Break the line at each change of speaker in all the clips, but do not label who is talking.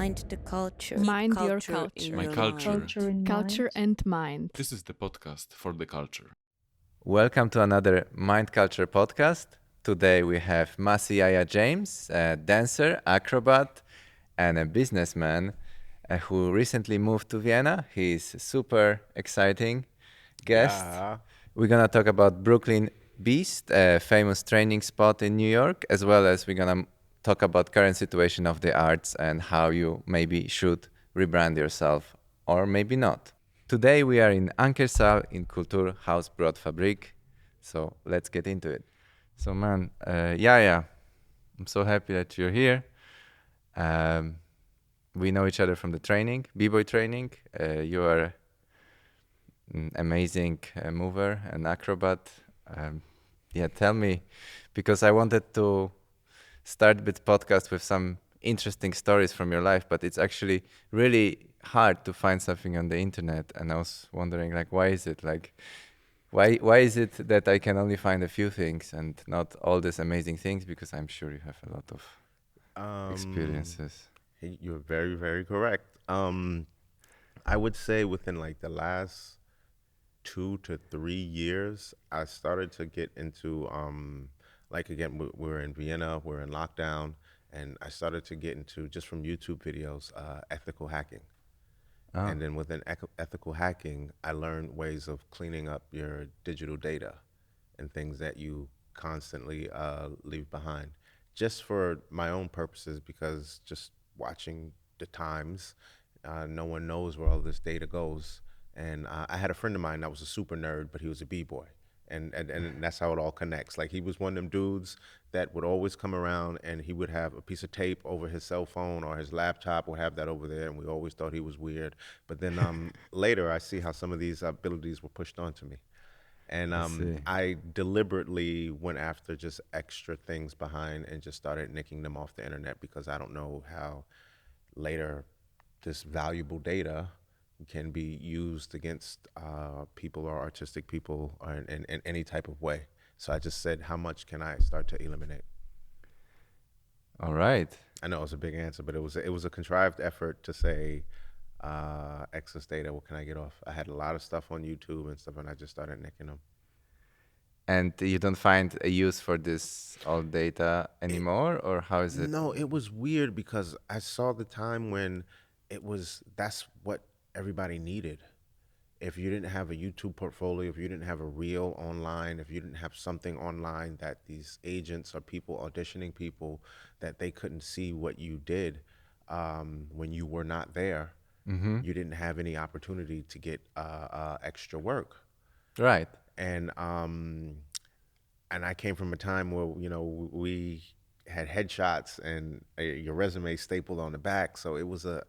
Mind the culture.
Mind your
Culture
culture.
in
My
your
culture.
mind.
Culture in
Culture
mind.
and mind.
This is the podcast for the culture.
Welcome to another Mind Culture podcast. Today we have Masi Yahya James, a dancer, acrobat, and a businessman who recently moved to Vienna. He's a super exciting guest.
Yeah.
We're gonna talk about Brooklyn Beast, a famous training spot in New York, as well as we're gonna talk about current situation of the arts and how you maybe should rebrand yourself or maybe not. Today we are in Ankersaal in Kulturhaus Brotfabrik, so let's get into it. So man, yeah, I'm so happy that you're here. We know each other from the training, b-boy training. You are an amazing mover and acrobat. Tell me, because I wanted to start this podcast with some interesting stories from your life, but it's actually really hard to find something on the internet. And I was wondering, like, why is it like, why is it that I can only find a few things and not all these amazing things? Because I'm sure you have a lot of experiences.
You're very, very correct. I would say within like the last 2 to 3 years, I started to get into like again, we're in Vienna, we're in lockdown, and I started to get into just from YouTube videos, ethical hacking.
Oh.
And then within ethical hacking, I learned ways of cleaning up your digital data and things that you constantly leave behind, just for my own purposes, because just watching the times, no one knows where all this data goes. And I had a friend of mine that was a super nerd, but he was a b-boy. And that's how it all connects. Like, he was one of them dudes that would always come around and he would have a piece of tape over his cell phone or his laptop, would have that over there, and we always thought he was weird. But then later I see how some of these abilities were pushed onto me. And
see.
I deliberately went after just extra things behind and just started nicking them off the internet, because I don't know how later this valuable data can be used against people or artistic people or in any type of way. So I just said, how much can I start to eliminate?
All right.
I know it was a big answer, but it was a contrived effort to say excess data, what can I get off? I had a lot of stuff on YouTube and stuff, and I just started nicking them.
And you don't find a use for this old data anymore, or how is it?
No, it was weird because I saw the time when that's what everybody needed. If you didn't have a YouTube portfolio, if you didn't have a reel online, if you didn't have something online that these agents or people auditioning people, that they couldn't see what you did when you were not there, you didn't have any opportunity to get extra work.
Right.
And I came from a time where, we had headshots and your resume stapled on the back, so it was a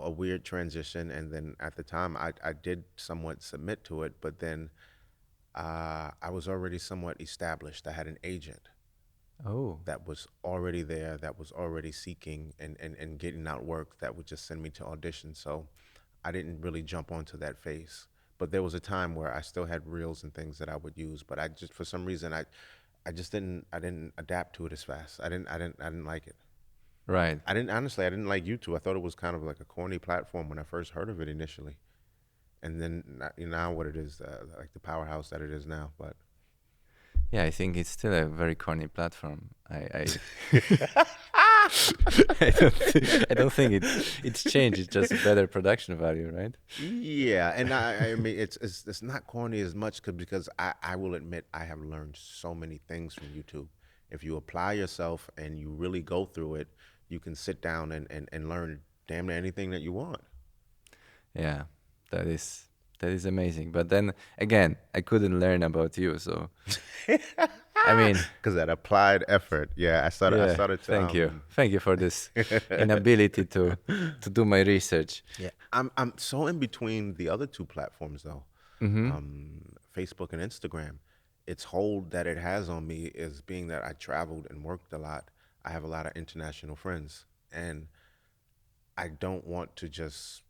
weird transition. And then at the time I did somewhat submit to it, but then I was already somewhat established. I had an agent that was already there, that was already seeking and getting out work, that would just send me to audition. So I didn't really jump onto that phase. But there was a time where I still had reels and things that I would use, but I just, for some reason, I didn't adapt to it as fast. I didn't like it.
Right.
I didn't like YouTube. I thought it was kind of like a corny platform when I first heard of it initially. And then now what it is, like the powerhouse that it is now. But
Yeah, I think it's still a very corny platform. I I don't think it's changed. It's just better production value, right?
yeah, and I mean, it's not corny as much because I will admit I have learned so many things from YouTube. If you apply yourself and you really go through it, you can sit down and learn damn near anything that you want.
Yeah, that is amazing. But then again, I couldn't learn about you, so I mean,
Because that applied effort, yeah, I started to.
Thank you for this inability to do my research.
Yeah, I'm so in between the other two platforms though, Facebook and Instagram. Its hold that it has on me is being that I traveled and worked a lot. I have a lot of international friends, and I don't want to just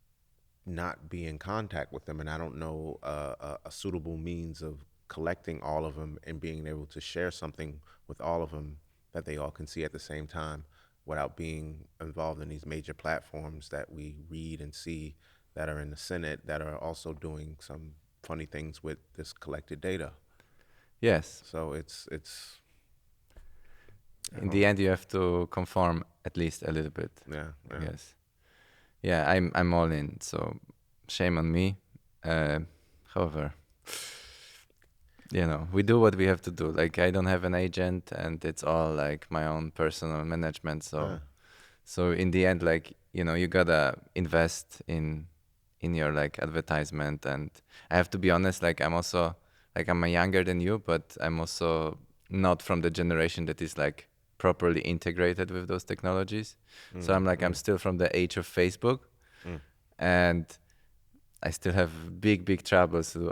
not be in contact with them, and I don't know a suitable means of collecting all of them and being able to share something with all of them that they all can see at the same time. without being involved in these major platforms that we read and see that are in the Senate that are also doing some funny things with this collected data.
Yes.
So it's
In the end, you have to conform at least a little bit.
yeah,
I
yeah.
guess. Yeah, I'm all in. So shame on me. However, we do what we have to do. Like, I don't have an agent, and it's all like my own personal management.
Yeah.
So in the end, like, you gotta invest in your like advertisement. And I have to be honest, like, I'm also like, I'm younger than you, but I'm also not from the generation that is like properly integrated with those technologies. So I'm like, I'm still from the age of Facebook, and I still have big troubles to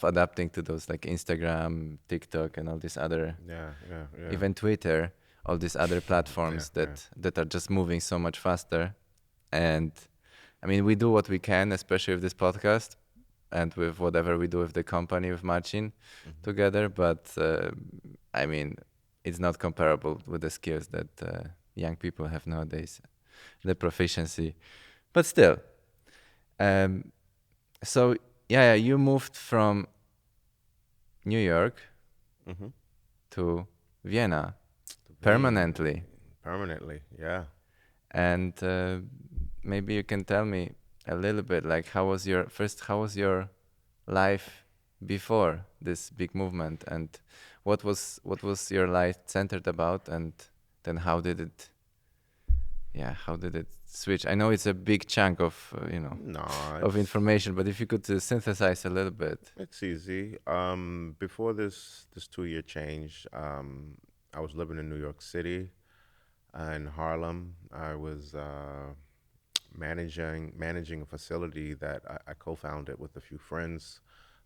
adapting to those, like, Instagram, TikTok, and all these other,
Yeah, yeah, yeah.
even Twitter, all these other platforms
Yeah,
that are just moving so much faster. And I mean, we do what we can, especially with this podcast and with whatever we do with the company, with Marcin together. But I mean, it's not comparable with the skills that young people have nowadays, the proficiency. But still, um, so yeah, you moved from New York
Mm-hmm.
to Vienna
Wien.
permanently.
Permanently, yeah.
And maybe you can tell me a little bit, like, how was your life before this big movement, and what was your life centered about, and then how did it switch? I know it's a big chunk of
No,
of
it's
information, but if you could synthesize a little bit.
it's easy. Before this 2 year change, I was living in New York City, in Harlem. I was managing a facility that I co-founded with a few friends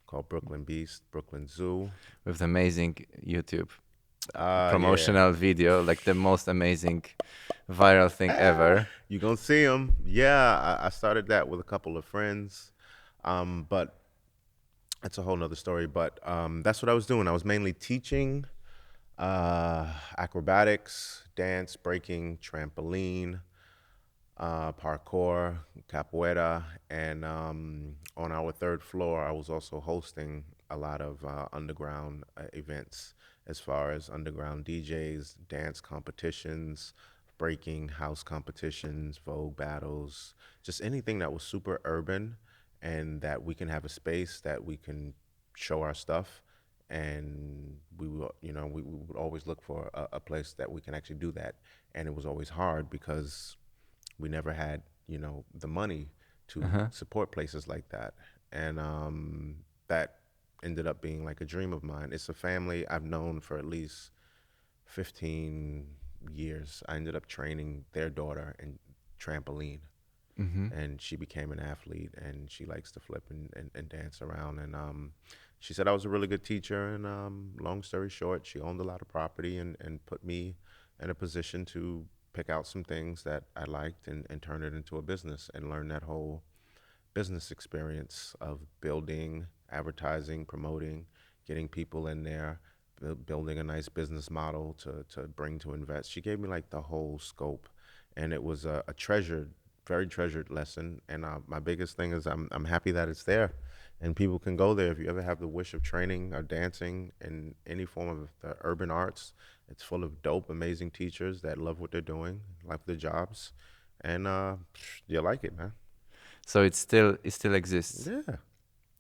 called Brooklyn Beast, Brooklyn Zoo.
With amazing YouTube
Yeah.
promotional video, like the most amazing viral thing ever.
You gonna see them? Yeah, I started that with a couple of friends, but that's a whole nother story. But that's what I was doing. I was mainly teaching acrobatics, dance, breaking, trampoline, parkour, capoeira, and on our third floor, I was also hosting a lot of underground events, as far as underground DJs, dance competitions, breaking house competitions, Vogue battles, just anything that was super urban, and that we can have a space that we can show our stuff. And we would always look for a place that we can actually do that. And it was always hard because we never had the money to
Uh-huh.
support places like that. And that ended up being like a dream of mine. It's a family I've known for at least 15 years. I ended up training their daughter in trampoline,
Mm-hmm.
and she became an athlete, and she likes to flip and dance around. And she said I was a really good teacher. And long story short, she owned a lot of property, and put me in a position to pick out some things that I liked, and turn it into a business, and learn that whole business experience of building, advertising, promoting, getting people in there, building a nice business model to bring to invest. She gave me like the whole scope, and it was a treasured, very treasured lesson. And my biggest thing is I'm happy that it's there, and people can go there. If you ever have the wish of training or dancing in any form of the urban arts, it's full of dope, amazing teachers that love what they're doing, love their jobs, and you like it, man.
So it still exists.
Yeah.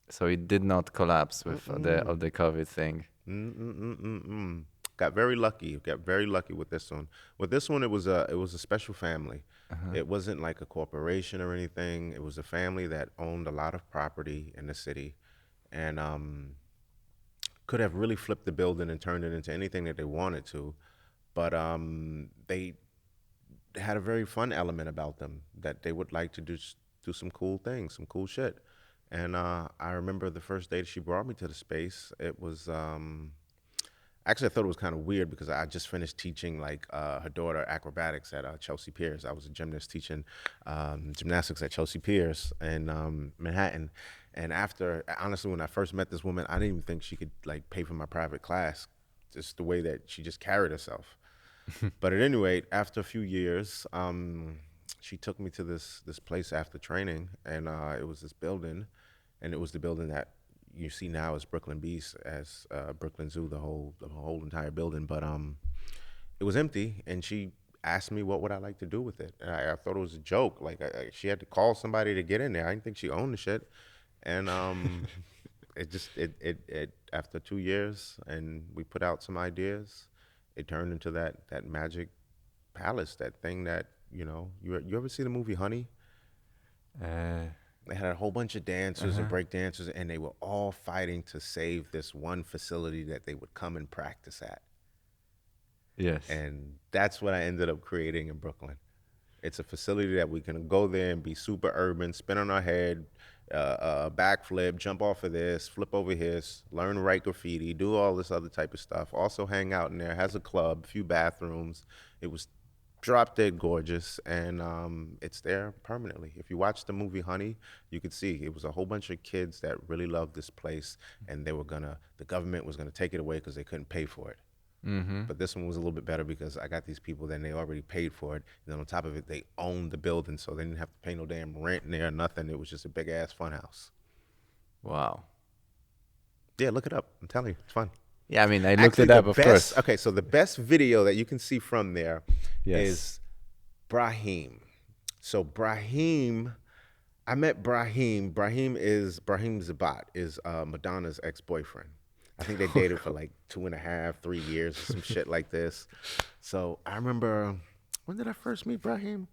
So it did not collapse with the COVID thing.
Mm-mm-mm-mm-mm. Got very lucky. Got very lucky with this one. With this one, it was a special family. It wasn't like a corporation or anything. It was a family that owned a lot of property in the city, and could have really flipped the building and turned it into anything that they wanted to. But they had a very fun element about them, that they would like to do some cool things, some cool shit. And I remember the first day that she brought me to the space, it was actually, I thought it was kind of weird because I just finished teaching like her daughter acrobatics at Chelsea Piers. I was a gymnast teaching gymnastics at Chelsea Piers in Manhattan. And after, honestly, when I first met this woman, I didn't even think she could like pay for my private class. Just the way that she just carried herself. But at any rate, after a few years, she took me to this place after training, and it was this building, and it was the building that you see now as Brooklyn Beast, as Brooklyn Zoo, the whole entire building. But it was empty, and she asked me what would I like to do with it, and I thought it was a joke. Like she had to call somebody to get in there. I didn't think she owned the shit, and it after 2 years, and we put out some ideas. It turned into that magic palace, that thing that you ever see the movie Honey?
Uh,
They had a whole bunch of dancers and break dancers, and they were all fighting to save this one facility that they would come and practice at.
yes.
And that's what I ended up creating in Brooklyn. It's a facility that we can go there and be super urban, spin on our head, backflip, jump off of this, flip over here, learn to write graffiti, do all this other type of stuff. Also hang out in there, has a club, a few bathrooms. It was drop dead gorgeous, and it's there permanently. If you watch the movie Honey, you could see it was a whole bunch of kids that really loved this place, and the government was gonna take it away because they couldn't pay for it. But this one was a little bit better because I got these people that they already paid for it, and then on top of it, they owned the building, so they didn't have to pay no damn rent in there or nothing. It was just a big ass fun house.
Wow.
Yeah, look it up. I'm telling you, it's fun.
Yeah, I mean, I looked
Actually,
it up,
the
of
best,
course.
Okay, so the best video that you can see from there
Yes.
is Brahim. So Brahim, I met Brahim. Brahim Zabat is Madonna's ex-boyfriend. I think they dated for like 2.5, 3 years, or some shit like this. So I remember, when did I first meet Brahim?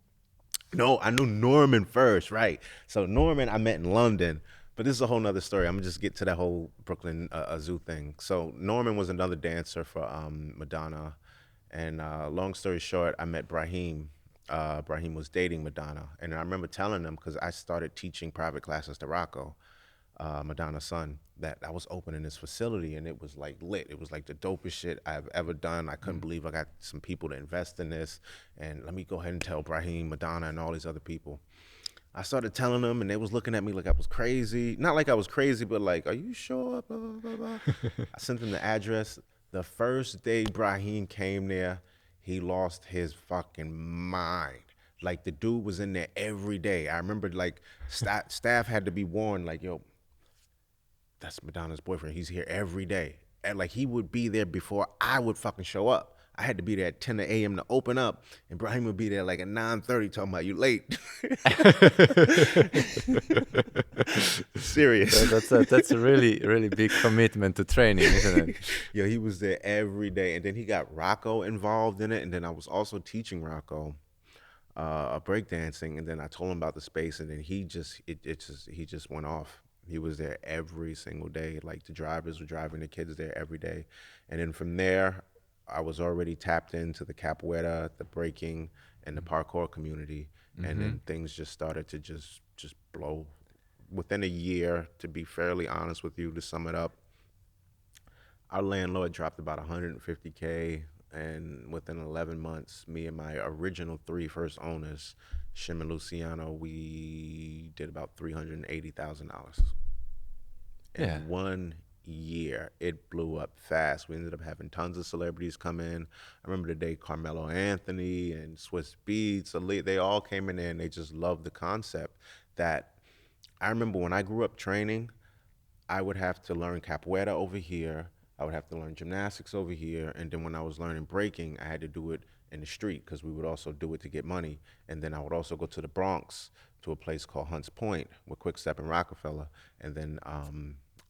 No, I knew Norman first, right? So Norman I met in London, but this is a whole nother story. I'm gonna just get to that whole Brooklyn Zoo thing. So Norman was another dancer for Madonna, and long story short, I met Brahim. Brahim was dating Madonna, and I remember telling him, because I started teaching private classes to Rocco, Madonna's son, that I was opening this facility, and it was like lit. It was like the dopest shit I've ever done. I couldn't believe I got some people to invest in this, and let me go ahead and tell Brahim, Madonna, and all these other people. I started telling them, and they was looking at me like I was crazy. Not like I was crazy, but like, are you sure? Blah, blah, blah, blah. I sent them the address. The first day Brahim came there, he lost his fucking mind. Like, the dude was in there every day. I remember, like, staff had to be warned, like, yo, that's Madonna's boyfriend. He's here every day. And like, he would be there before I would fucking show up. I had to be there at 10 a.m. to open up, and Brahim would be there like at 9:30 talking about you late. Serious.
So that's a really big commitment to training, isn't it?
Yeah, he was there every day, and then he got Rocco involved in it, and then I was also teaching Rocco breakdancing, and then I told him about the space, and then he just went off. He was there every single day. Like, the drivers were driving the kids there every day. And then from there, I was already tapped into the capoeira, the breaking, and the parkour community. And then things just started to just blow. Within a year, to be fairly honest with you, to sum it up, our landlord dropped about $150K. And within 11 months, me and my original 3 first owners, Shim and Luciano, we did about $380,000.
Yeah.
In 1 year, it blew up fast. We ended up having tons of celebrities come in. I remember the day Carmelo Anthony and Swiss Beats, they all came in there, and they just loved the concept. That I remember when I grew up training, I would have to learn capoeira over here. I would have to learn gymnastics over here. And then when I was learning breaking, I had to do it in the street, because we would also do it to get money. And then I would also go to the Bronx to a place called Hunts Point with Quick Step and Rockefeller. And then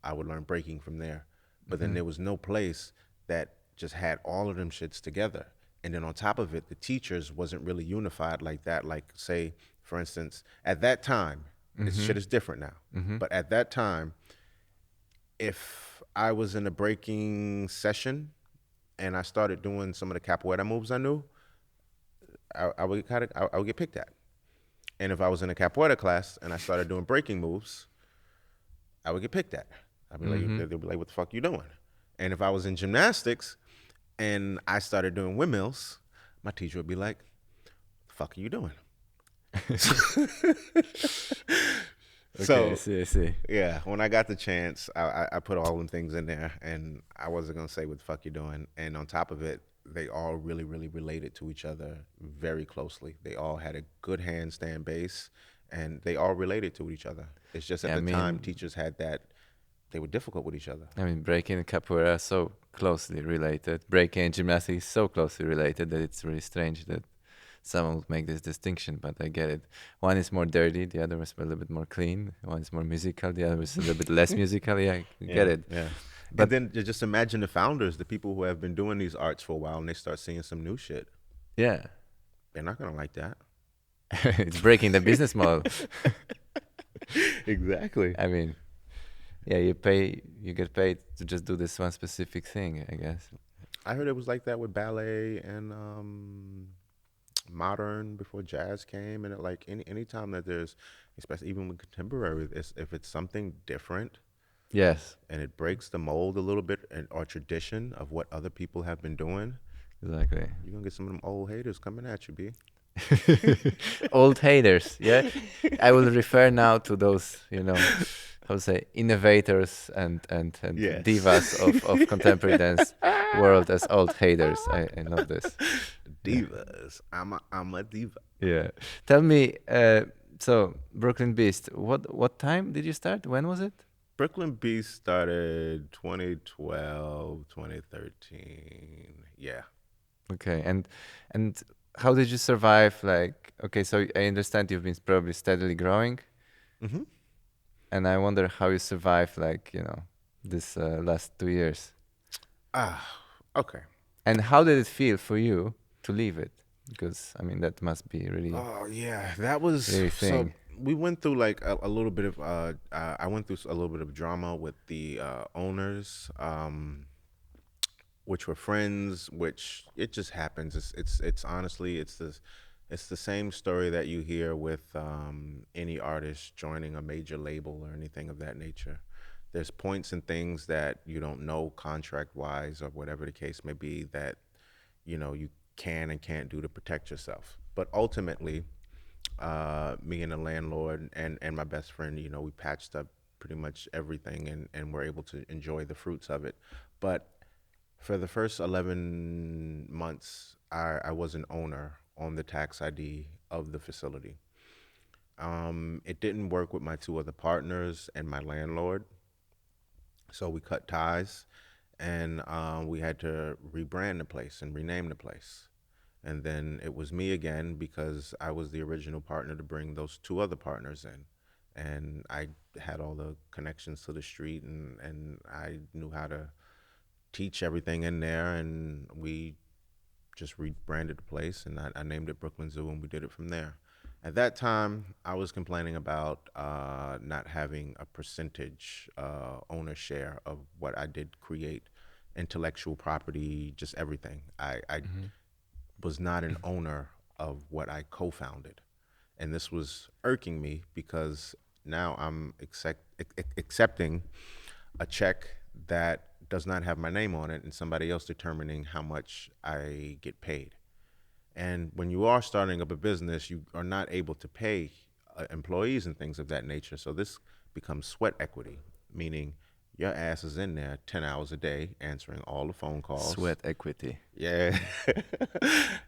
I would learn breaking from there. But then there was no place that just had all of them shits together. And then on top of it, the teachers wasn't really unified like that. Like, say, for instance, at that time, this shit is different now. But at that time, if I was in a breaking session and I started doing some of the capoeira moves I knew, I would get picked at. And if I was in a capoeira class and I started doing breaking moves, I would get picked at. I'd be like, they'd be like, what the fuck you doing? And if I was in gymnastics and I started doing windmills, my teacher would be like, the fuck are you doing?
Okay,
So,
I see.
yeah, when I got the chance, I put all them things in there, and I wasn't going to say what the fuck you doing. And on top of it, they all really, really related to each other very closely. They all had a good handstand base, and they all related to each other. It's just at
Yeah, I
the time
mean,
teachers had that they were difficult with each other.
breaking and capoeira are so closely related. Breaking and gymnastics is so closely related that it's really strange that someone would make this distinction, but I get it. One is more dirty, the other is a little bit more clean. One is more musical, the other is a little bit less musical. Yeah, I get it.
Yeah.
But
And then just imagine the founders, the people who have been doing these arts for a while, and they start seeing some new shit.
yeah,
They're not gonna like that.
it's breaking the business model.
Exactly.
I mean, yeah, you get paid to just do this one specific thing, I guess.
I heard it was like that with ballet and modern before jazz came, and like any time that there's, especially even with contemporary, if it's something different
Yes,
and it breaks the mold a little bit and or tradition of what other people have been doing,
exactly.
you're gonna get some of them old haters coming at you, B.
Old haters, yeah. I will refer now to those, how to say, innovators and
Yes.
divas of contemporary dance world as old haters. I love this.
Divas. I'm a diva.
Yeah. Tell me, so Brooklyn Beast, what time did you start? When was it?
Brooklyn Beast started 2012, 2013. Yeah.
Okay, and how did you survive? Like, okay, so I understand you've been probably steadily growing,
Mm-hmm.
and I wonder how you survived, like, this last 2 years.
Ah, okay.
And how did it feel for you to leave it? Because I mean, that must be really,
Oh yeah, that was
really
so.
thing.
We went through like a little bit of I went through a little bit of drama with the owners, which were friends. Which it just happens. It's honestly it's the same story that you hear with any artist joining a major label or anything of that nature. There's points and things that you don't know contract wise or whatever the case may be that you can and can't do to protect yourself. But ultimately, me and the landlord and my best friend, we patched up pretty much everything and were able to enjoy the fruits of it. But for the first 11 months, I was an owner on the tax ID of the facility. It didn't work with my two other partners and my landlord, so we cut ties and we had to rebrand the place and rename the place. And then it was me again because I was the original partner to bring those two other partners in. And I had all the connections to the street and I knew how to teach everything in there. And we just rebranded the place and I named it Brooklyn Zoo and we did it from there. At that time, I was complaining about not having a percentage owner share of what I did create, intellectual property, just everything. I
Mhm.
was not an owner of what I co-founded. And this was irking me because now I'm accepting a check that does not have my name on it and somebody else determining how much I get paid. And when you are starting up a business, you are not able to pay employees and things of that nature. So this becomes sweat equity, meaning your ass is in there 10 hours a day answering all the phone calls.
Sweat equity.
Yeah.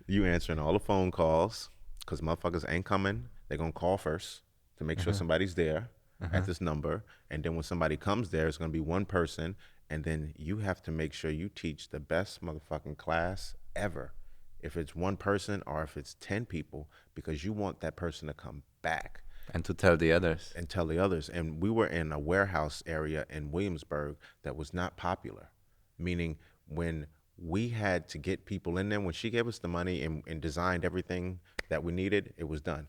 You answering all the phone calls because motherfuckers ain't coming. They're going to call first to make sure somebody's there at this number. And then when somebody comes there, it's going to be one person. And then you have to make sure you teach the best motherfucking class ever. If it's one person or if it's 10 people, because you want that person to come back
And to tell the others.
and tell the others. And we were in a warehouse area in Williamsburg that was not popular, meaning when we had to get people in there, when she gave us the money and designed everything that we needed, it was done.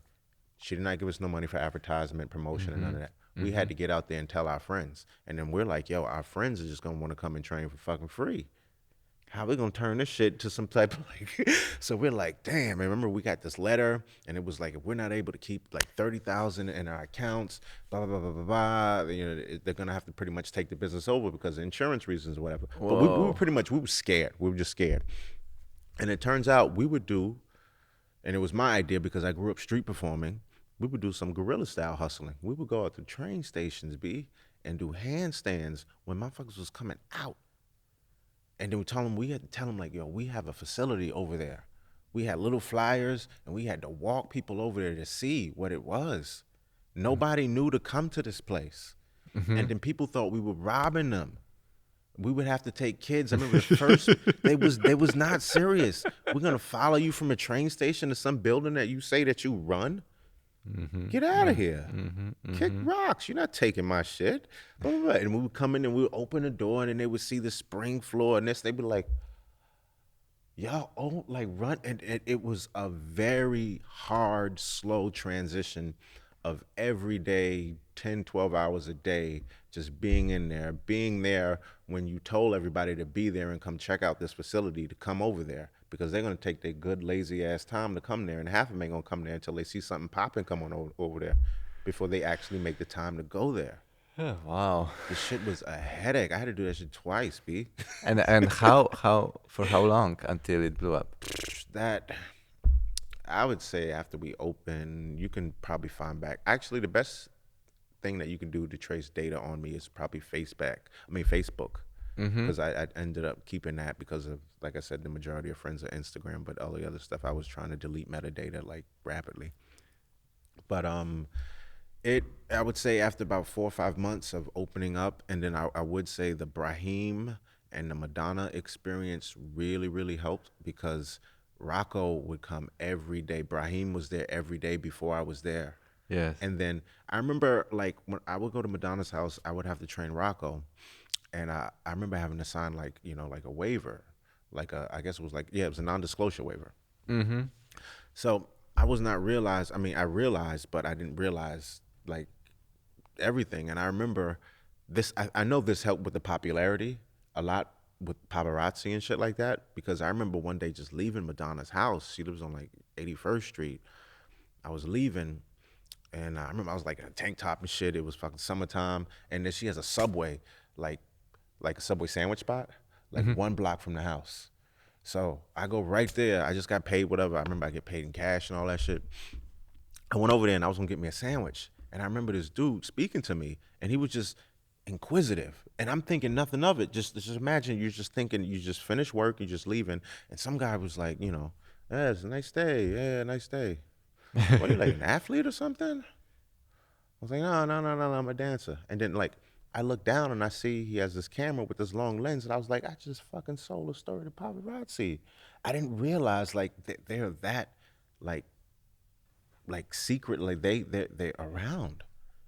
She did not give us no money for advertisement, promotion, and none of that. We had to get out there and tell our friends. And then we're like, yo, our friends are just going to want to come and train for fucking free. How we gonna turn this shit to some type of like? So we're like, damn. And remember, we got this letter, and it was like, if we're not able to keep like 30,000 in our accounts, blah blah blah blah blah blah, they're gonna have to pretty much take the business over because of insurance reasons or whatever. But we were pretty much we were scared. We were just scared. And it turns out we would do, and it was my idea because I grew up street performing. We would do some guerrilla style hustling. We would go out to train stations, and do handstands when motherfuckers was coming out. And then we had to tell them like, yo, we have a facility over there. We had little flyers, and we had to walk people over there to see what it was. Nobody knew to come to this place. And then people thought we were robbing them. We would have to take kids. I remember the first, they was not serious. We're gonna follow you from a train station to some building that you say that you run. Get out of here. Kick rocks. You're not taking my shit. Blah, blah, blah. And we would come in and we would open the door, and then they would see the spring floor and this. They'd be like, y'all, oh, like run. And it was a very hard, slow transition of every day, 10, 12 hours a day, just being in there, being there when you told everybody to be there and come check out this facility, to come over there, because they're going to take their good, lazy ass time to come there. And half of them ain't going to come there until they see something popping come on over there before they actually make the time to go there.
Oh, wow.
This shit was a headache. I had to do that shit twice, B.
And how for how long until it blew up?
That, I would say after we open, you can probably find back. Actually, the best thing that you can do to trace data on me is probably Facebook. Because I ended up keeping that because of, like I said, the majority of friends are Instagram, but all the other stuff I was trying to delete metadata like rapidly. But I would say after about 4 or 5 months of opening up, and then I would say the Brahim and the Madonna experience really, really helped, because Rocco would come every day. Brahim was there every day before I was there.
Yes.
And then I remember, like, when I would go to Madonna's house, I would have to train Rocco. And I remember having to sign, like, you know, like a waiver. Like I guess it was like, it was a non-disclosure waiver. So I was not realized. I mean, I realized, but I didn't realize, like, everything. And I remember this, I know this helped with the popularity a lot with paparazzi and shit like that, because I remember one day just leaving Madonna's house. She lives on like 81st Street. I was leaving, and I remember I was like in a tank top and shit. It was fucking summertime, and then she has a Subway, like a Subway sandwich spot, like 1 block from the house. So I go right there. I just got paid, whatever. I remember I get paid in cash and all that shit. I went over there and I was gonna get me a sandwich. And I remember this dude speaking to me, and he was just inquisitive. And I'm thinking nothing of it. Just imagine you're just thinking, you just finished work, you're just leaving, and some guy was like, you know, yeah, it's a nice day. Yeah, nice day. What are you, like an athlete or something? I was like, no, I'm a dancer. And then, like, I look down and I see he has this camera with this long lens, and I was like, I just fucking sold a story to paparazzi. I didn't realize, like, they're that, like secret, like they're around,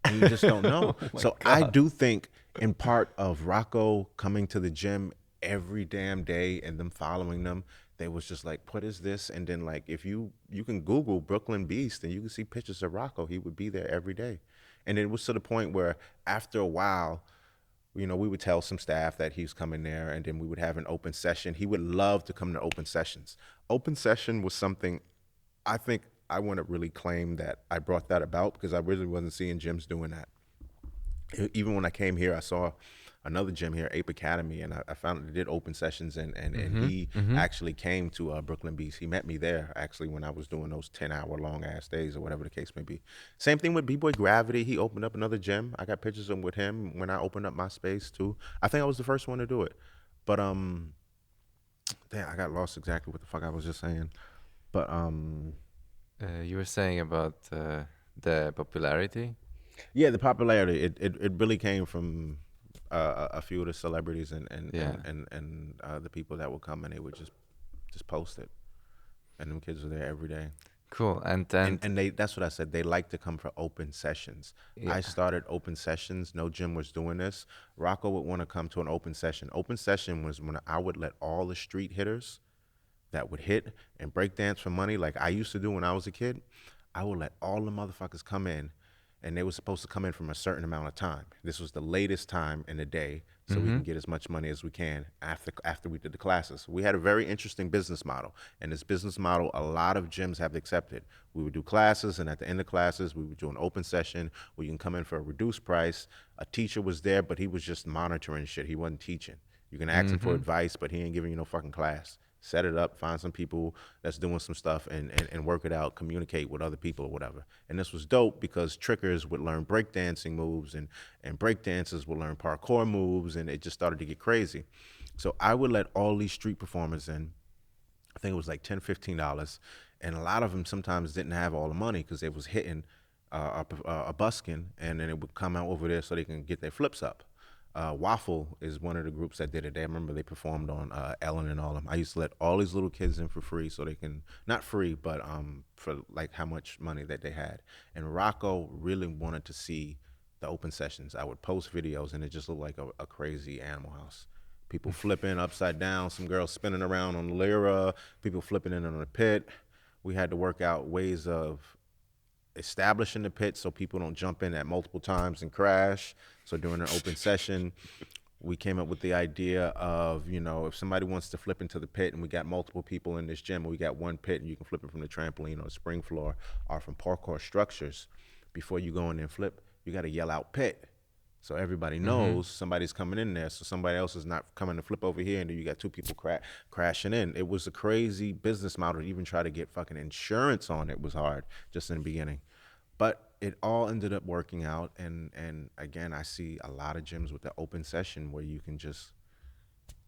and you just don't know. So God. I do think in part of Rocco coming to the gym every damn day and them following them, they was just like, what is this? And then, like, if you can Google Brooklyn Beast and you can see pictures of Rocco, he would be there every day. And it was to the point where after a while, you know, we would tell some staff that he's coming there, and then we would have an open session. He would love to come to open sessions. Open session was something, I think I want to really claim that I brought that about, because I really wasn't seeing gyms doing that. Even when I came here, I saw another gym here, Ape Academy, and I found they did open sessions, and he actually came to Brooklyn Beast. He met me there, actually, when I was doing those 10-hour long ass days or whatever the case may be. Same thing with B-Boy Gravity. He opened up another gym. I got pictures of him with him when I opened up my space too. I think I was the first one to do it. But damn, I got lost exactly what the fuck I was just saying. But
you were saying about the popularity.
Yeah, the popularity. It really came from a few of the celebrities and the people that would come, and they would just post it, and them kids were there every day.
Cool. And
they, that's what I said, they like to come for open sessions. I started open sessions. No gym was doing this. Rocco would want to come to an open session. Open session was when I would let all the street hitters that would hit and break dance for money, like I used to do when I was a kid. I would let all the motherfuckers come in, and they were supposed to come in from a certain amount of time. This was the latest time in the day, so we can get as much money as we can after we did the classes. We had a very interesting business model, and this business model, a lot of gyms have accepted. We would do classes, and at the end of classes, we would do an open session where you can come in for a reduced price. A teacher was there, but he was just monitoring shit. He wasn't teaching. You can ask him for advice, but he ain't giving you no fucking class. Set it up, find some people that's doing some stuff, and work it out, communicate with other people or whatever. And this was dope because trickers would learn breakdancing moves, and breakdancers would learn parkour moves, and it just started to get crazy. So I would let all these street performers in. I think it was like $10, $15, and a lot of them sometimes didn't have all the money because they was hitting a buskin, and then it would come out over there so they can get their flips up. Waffle is one of the groups that did it. I remember they performed on Ellen and all of them. I used to let all these little kids in for free so they can, not free, but for like how much money that they had. And Rocco really wanted to see the open sessions. I would post videos and it just looked like a crazy animal house. People flipping upside down, some girls spinning around on the lyra, people flipping in on the pit. We had to work out ways of establishing the pit so people don't jump in at multiple times and crash. So during an open session, we came up with the idea of, you know, if somebody wants to flip into the pit and we got multiple people in this gym, and we got one pit and you can flip it from the trampoline or the spring floor or from parkour structures, before you go in there and flip, you got to yell out pit. So everybody knows somebody's coming in there, so somebody else is not coming to flip over here, and then you got two people crashing in. It was a crazy business model. To even try to get fucking insurance on it was hard just in the beginning. But it all ended up working out, and again, I see a lot of gyms with the open session where you can just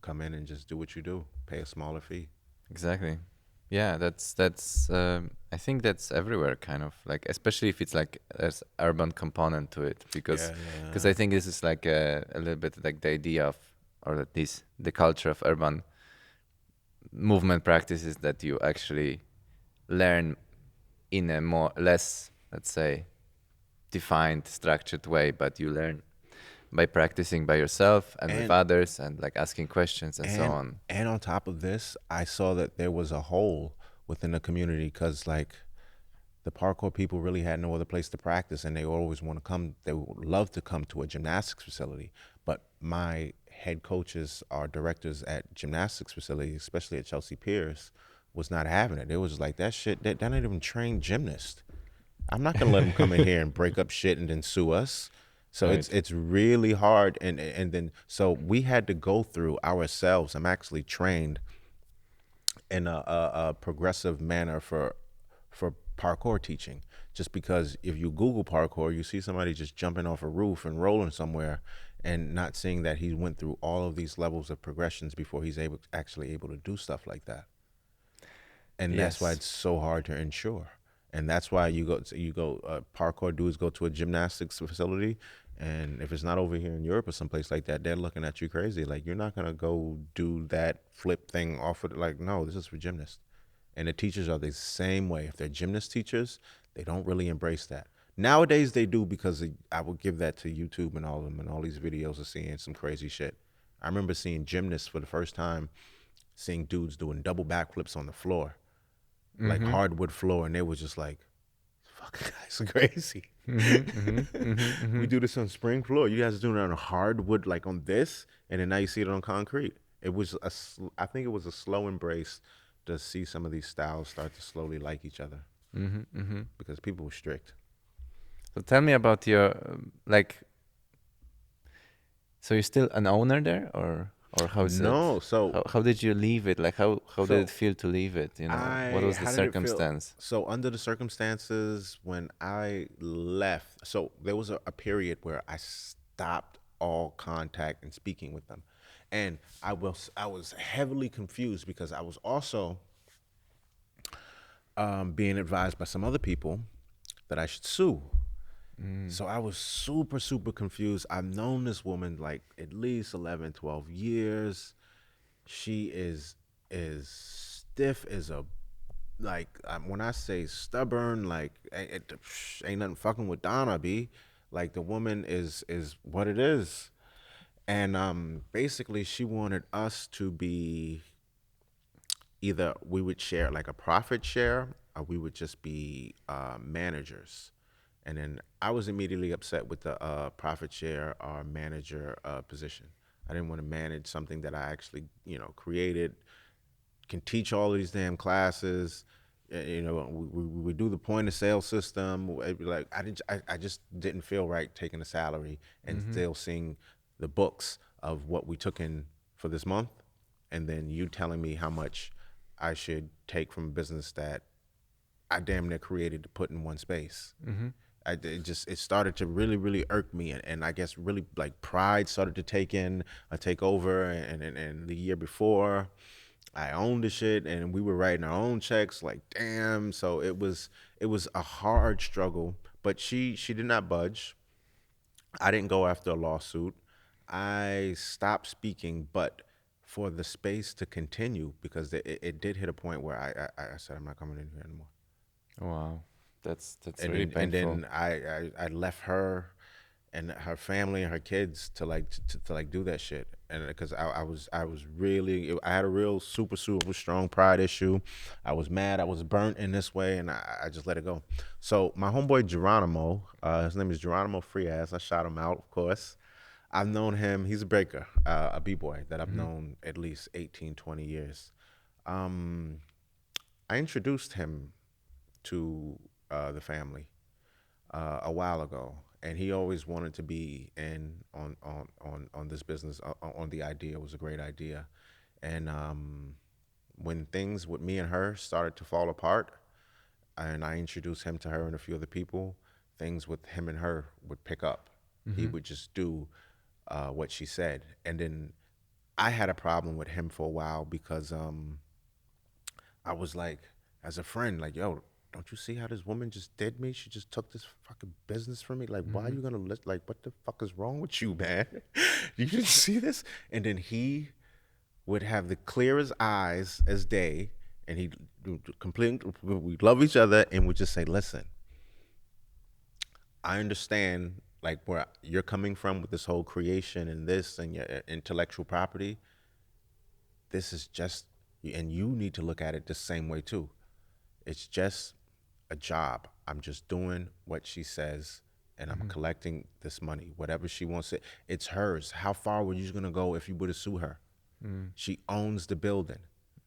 come in and just do what you do, pay a smaller fee.
Exactly. Yeah, that's I think that's everywhere, kind of, like, especially if it's like there's urban component to it, because I think this is like a little bit like the idea of, or at least the culture of urban movement practices, that you actually learn in a more less, let's say, defined, structured way, but you learn by practicing by yourself and with others, and like asking questions and so on.
And on top of this, I saw that there was a hole within the community, because like the parkour people really had no other place to practice, and they always want to come. They would love to come to a gymnastics facility, but my head coaches, our directors at gymnastics facilities, especially at Chelsea Piers, was not having it. It was like, that shit, they're not even trained gymnasts. I'm not gonna let them come in here and break up shit and then sue us. So
Right.
it's really hard, and then so we had to go through ourselves. I'm actually trained in a progressive manner for parkour teaching. Just because if you Google parkour, you see somebody just jumping off a roof and rolling somewhere, and not seeing that he went through all of these levels of progressions before he's actually able to do stuff like that. And that's why
Yes.
it's so hard to ensure. And that's why parkour dudes go to a gymnastics facility, and if it's not over here in Europe or someplace like that, they're looking at you crazy. Like, you're not gonna go do that flip thing off of it. Like, no, this is for gymnasts. And the teachers are the same way. If they're gymnast teachers, they don't really embrace that. Nowadays they do, because I would give that to YouTube and all of them, and all these videos of seeing some crazy shit. I remember seeing gymnasts for the first time, seeing dudes doing double backflips on the floor, like hardwood floor, and they was just like, fucking guys are crazy. We do this on spring floor. You guys are doing it on hardwood, like on this, and then now you see it on concrete. It was I think it was a slow embrace to see some of these styles start to slowly like each other, because people were strict.
So tell me about your so you're still an owner there, or how is
No,
it?
so
How did you leave it? Like, how
So
did it feel to leave it? You know, what was the
how did it feel?
circumstance?
So under the circumstances when I left, so there was a period where I stopped all contact and speaking with them, and I was heavily confused, because I was also being advised by some other people that I should sue. So I was super confused. I've known this woman like at least 11, 12 years. She is stiff as a, like, when I say stubborn, like, ain't nothing fucking with Donna, B. Like, the woman is what it is. And basically she wanted us to be, either we would share like a profit share, or we would just be managers. And then I was immediately upset with the profit share or manager position. I didn't want to manage something that I actually, created, can teach all of these damn classes. We would do the point of sale system. Like, I just didn't feel right taking a salary and still seeing the books of what we took in for this month, and then you telling me how much I should take from a business that I damn near created to put in one space. It started to really really irk me, and I guess really like pride started to take over, and the year before I owned the shit and we were writing our own checks. Like damn, so it was a hard struggle, but she did not budge. I didn't go after a lawsuit. I stopped speaking, but for the space to continue because it did hit a point where I said I'm not coming in here anymore.
Wow, that's
and
really
then and
painful.
then I left her and her family and her kids to to like do that shit, and because I was really, I had a real super strong pride issue. I was mad, I was burnt in this way, and I just let it go. So my homeboy Geronimo, his name is Geronimo Frias. I shot him out, of course. I've known him. He's a breaker, a b-boy that I've
Hmm.
known at least 18, 20 years. um I introduced him to the family a while ago, and he always wanted to be in on this business. On the idea, it was a great idea, and when things with me and her started to fall apart, and I introduced him to her and a few other people, things with him and her would pick up. He
Hmm.
would just do what she said, and then I had a problem with him for a while because I was like, as a friend, like, yo, don't you see how this woman just did me? She just took this fucking business from me. Like, why are
Hmm.
you gonna like, what the fuck is wrong with you, man? You didn't see this? And then he would have the clearest eyes as day, and he complete. We love each other, and would just say, listen, I understand like where you're coming from with this whole creation and this and your intellectual property. This is just, and you need to look at it the same way too. It's just a job. I'm just doing what she says, and I'm
Hmm.
collecting this money. Whatever she wants it, it's hers. How far were you gonna go if you were to sue her?
Hmm.
She owns the building.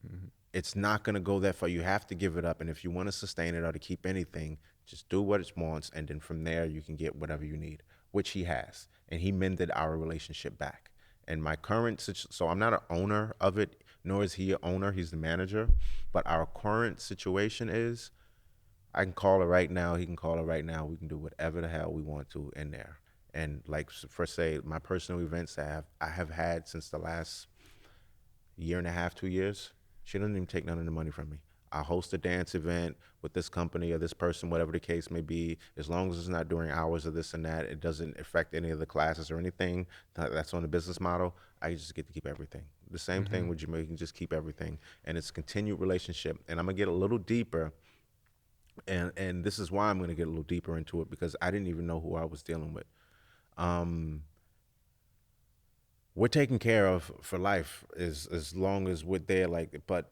Hmm.
It's not gonna go that far. You have to give it up, and if you want to sustain it or to keep anything, just do what it wants, and then from there you can get whatever you need, which he has, and he mended our relationship back. And my current so I'm not an owner of it, nor is he an owner. He's the manager, but our current situation is I can call her right now. He can call her right now. We can do whatever the hell we want to in there. And like for say my personal events that I have had since the last year and a half, 2 years, she doesn't even take none of the money from me. I host a dance event with this company or this person, whatever the case may be, as long as it's not during hours of this and that, it doesn't affect any of the classes or anything that's on the business model. I just get to keep everything. The same thing
Hmm.
with Jamaican, just keep everything. And it's a continued relationship. And I'm gonna get a little deeper, and this is why I'm gonna get a little deeper into it because I didn't even know who I was dealing with. Um, we're taken care of for life as long as we're there, like, but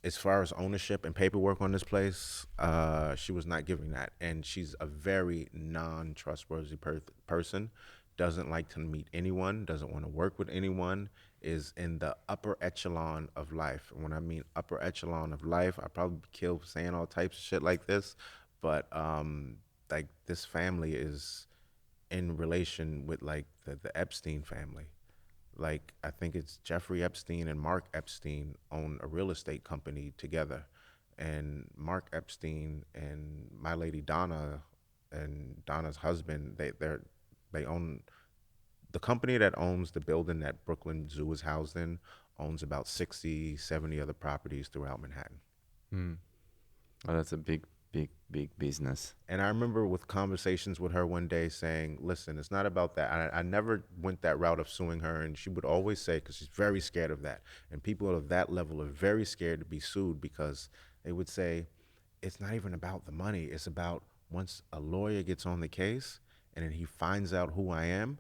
as far as ownership and paperwork on this place, she was not giving that, and she's a very non-trustworthy person, doesn't like to meet anyone, doesn't want to work with anyone, is in the upper echelon of life. And when I mean upper echelon of life, I probably be killed for saying all types of shit like this, but like this family is in relation with like the Epstein family. Like I think it's Jeffrey Epstein and Mark Epstein own a real estate company together, and Mark Epstein and my lady Donna and Donna's husband, they own the company that owns the building that Brooklyn Zoo is housed in, owns about 60, 70 other properties throughout Manhattan.
Mm. Well, that's a big business.
And I remember with conversations with her one day saying, listen, it's not about that. I never went that route of suing her. And she would always say, because she's very scared of that. And people of that level are very scared to be sued because they would say, it's not even about the money. It's about once a lawyer gets on the case and then he finds out who I am,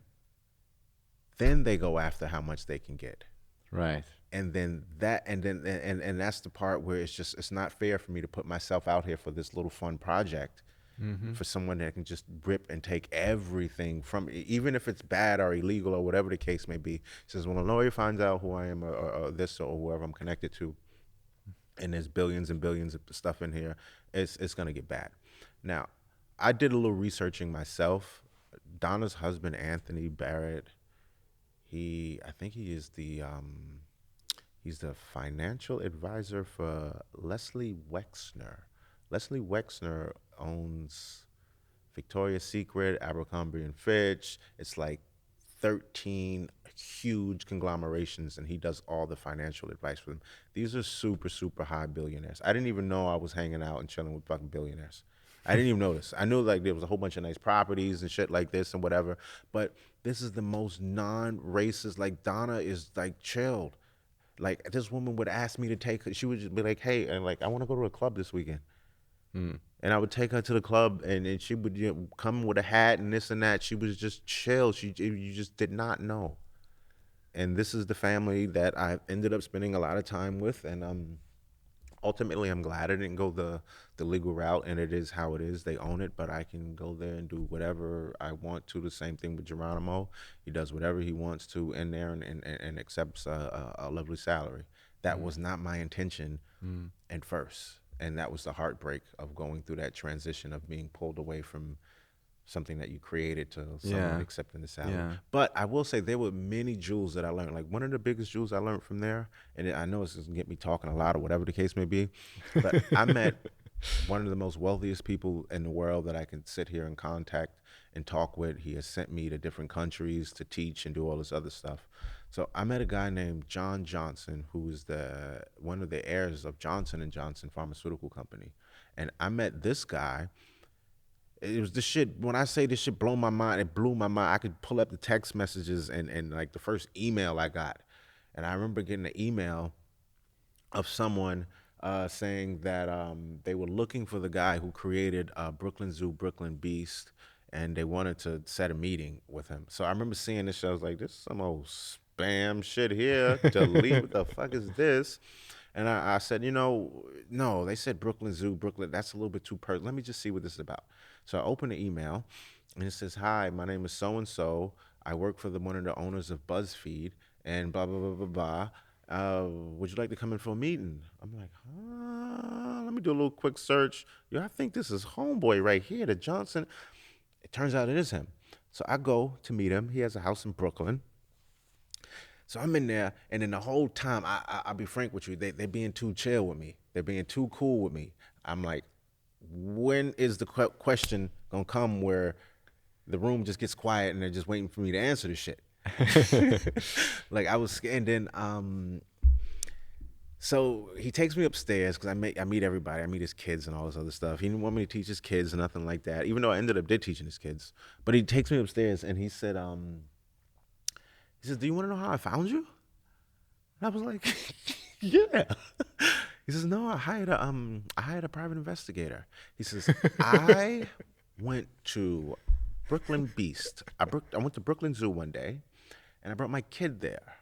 then they go after how much they can get.
Right.
And then that's the part where it's not fair for me to put myself out here for this little fun project
Hmm.
for someone that can just rip and take everything from even if it's bad or illegal or whatever the case may be. Says when a lawyer finds out who I am or this or whoever I'm connected to, and there's billions and billions of stuff in here, it's gonna get bad. Now, I did a little researching myself. Donna's husband, Anthony Barrett, I think he's the financial advisor for Leslie Wexner. Leslie Wexner owns Victoria's Secret, Abercrombie and Fitch. It's like 13 huge conglomerations, and he does all the financial advice for them. These are super, super high billionaires. I didn't even know I was hanging out and chilling with fucking billionaires. I didn't even notice. I knew like there was a whole bunch of nice properties and shit like this and whatever, but this is the most non-racist. Like Donna is like chilled. Like this woman would ask me to take her. She would just be like, "Hey, and like I want to go to a club this weekend." And I would take her to the club, and she would come with a hat and this and that. She was just chill. You just did not know. And this is the family that I ended up spending a lot of time with, and ultimately I'm glad I didn't go the legal route, and it is how it is. They own it, but I can go there and do whatever I want to. The same thing with Geronimo. He does whatever he wants to in there, and accepts a lovely salary. That was not my intention at first. And that was the heartbreak of going through that transition of being pulled away from something that you created to someone accepting the salary.
Yeah.
But I will say there were many jewels that I learned. Like one of the biggest jewels I learned from there, and I know it's going to get me talking a lot or whatever the case may be, but I met one of the most wealthiest people in the world that I can sit here and contact and talk with. He has sent me to different countries to teach and do all this other stuff. So I met a guy named John Johnson, who is one of the heirs of Johnson & Johnson Pharmaceutical Company. And I met this guy. It was this shit, when I say this shit blew my mind, it blew my mind. I could pull up the text messages and like the first email I got. And I remember getting an email of someone saying that they were looking for the guy who created Brooklyn Zoo, Brooklyn Beast, and they wanted to set a meeting with him. So I remember seeing this show. I was like, this is some old spam shit here. Delete, what the fuck is this? And I said, no, they said Brooklyn Zoo, Brooklyn. That's a little bit too personal. Let me just see what this is about. So I open the email, and it says, hi, my name is so-and-so. I work for one of the owners of BuzzFeed, and blah, blah, blah, blah, blah. Would you like to come in for a meeting? I'm like, let me do a little quick search. Yo, I think this is homeboy right here, the Johnson. It turns out it is him. So I go to meet him. He has a house in Brooklyn. So I'm in there, and then the whole time, I'll be frank with you, they're being too chill with me. They're being too cool with me. I'm like, when is the question gonna come where the room just gets quiet and they're just waiting for me to answer the shit? Like I was scared. And then so he takes me upstairs because I meet everybody. I meet his kids and all this other stuff. He didn't want me to teach his kids or nothing like that, even though I ended up teaching his kids. But he takes me upstairs and he said, he says, do you want to know how I found you? And I was like, yeah. He says, no, I hired a private investigator. He says, I went to Brooklyn Beast. I went to Brooklyn Zoo one day, and I brought my kid there.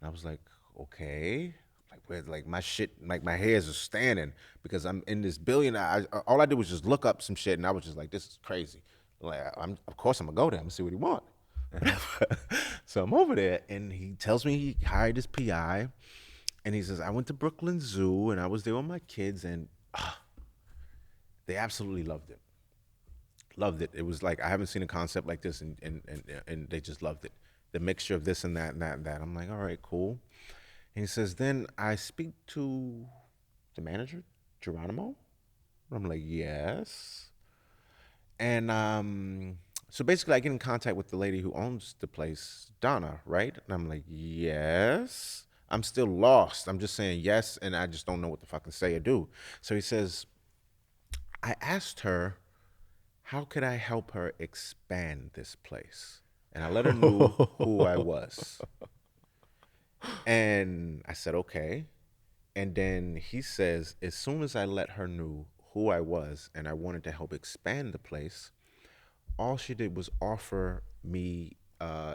And I was like, okay. Like, where's like my shit, like my hairs are standing because I'm in this billion. All I did was just look up some shit, and I was just like, this is crazy. Like, of course I'm gonna go there. I'm gonna see what he want. So I'm over there, and he tells me he hired his PI, and he says, I went to Brooklyn Zoo, and I was there with my kids, and they absolutely loved it. Loved it. It was like, I haven't seen a concept like this, and they just loved it. The mixture of this and that and that and that. I'm like, all right, cool. And he says, then I speak to the manager, Geronimo? I'm like, yes. And so basically I get in contact with the lady who owns the place, Donna, right? And I'm like, yes. I'm still lost. I'm just saying yes, and I just don't know what to fucking say or do. So he says, I asked her, how could I help her expand this place? And I let her know who I was. And I said, okay. And then he says, as soon as I let her know who I was and I wanted to help expand the place, all she did was offer me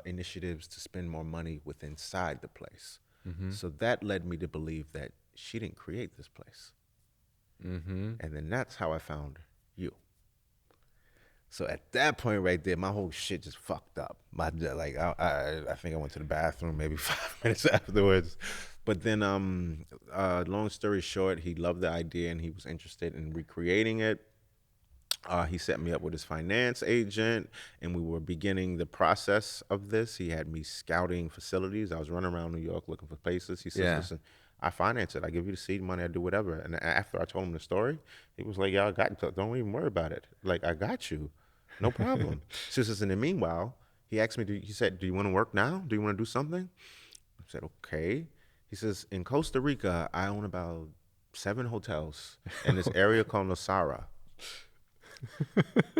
initiatives to spend more money with inside the place. Mm-hmm. So that led me to believe that she didn't create this place. Mm-hmm. And then that's how I found you. So at that point right there, my whole shit just fucked up. I think I went to the bathroom maybe 5 minutes afterwards. But then, long story short, he loved the idea and he was interested in recreating it. He set me up with his finance agent, and we were beginning the process of this. He had me scouting facilities. I was running around New York looking for places. He says, listen, I finance it. I give you the seed money. I do whatever. And after I told him the story, he was like, yeah, I got you. Don't even worry about it. Like, I got you. No problem. She says, in the meanwhile, he asked me, he said, do you want to work now? Do you want to do something? I said, okay. He says, in Costa Rica, I own about 7 hotels in this area called Nosara.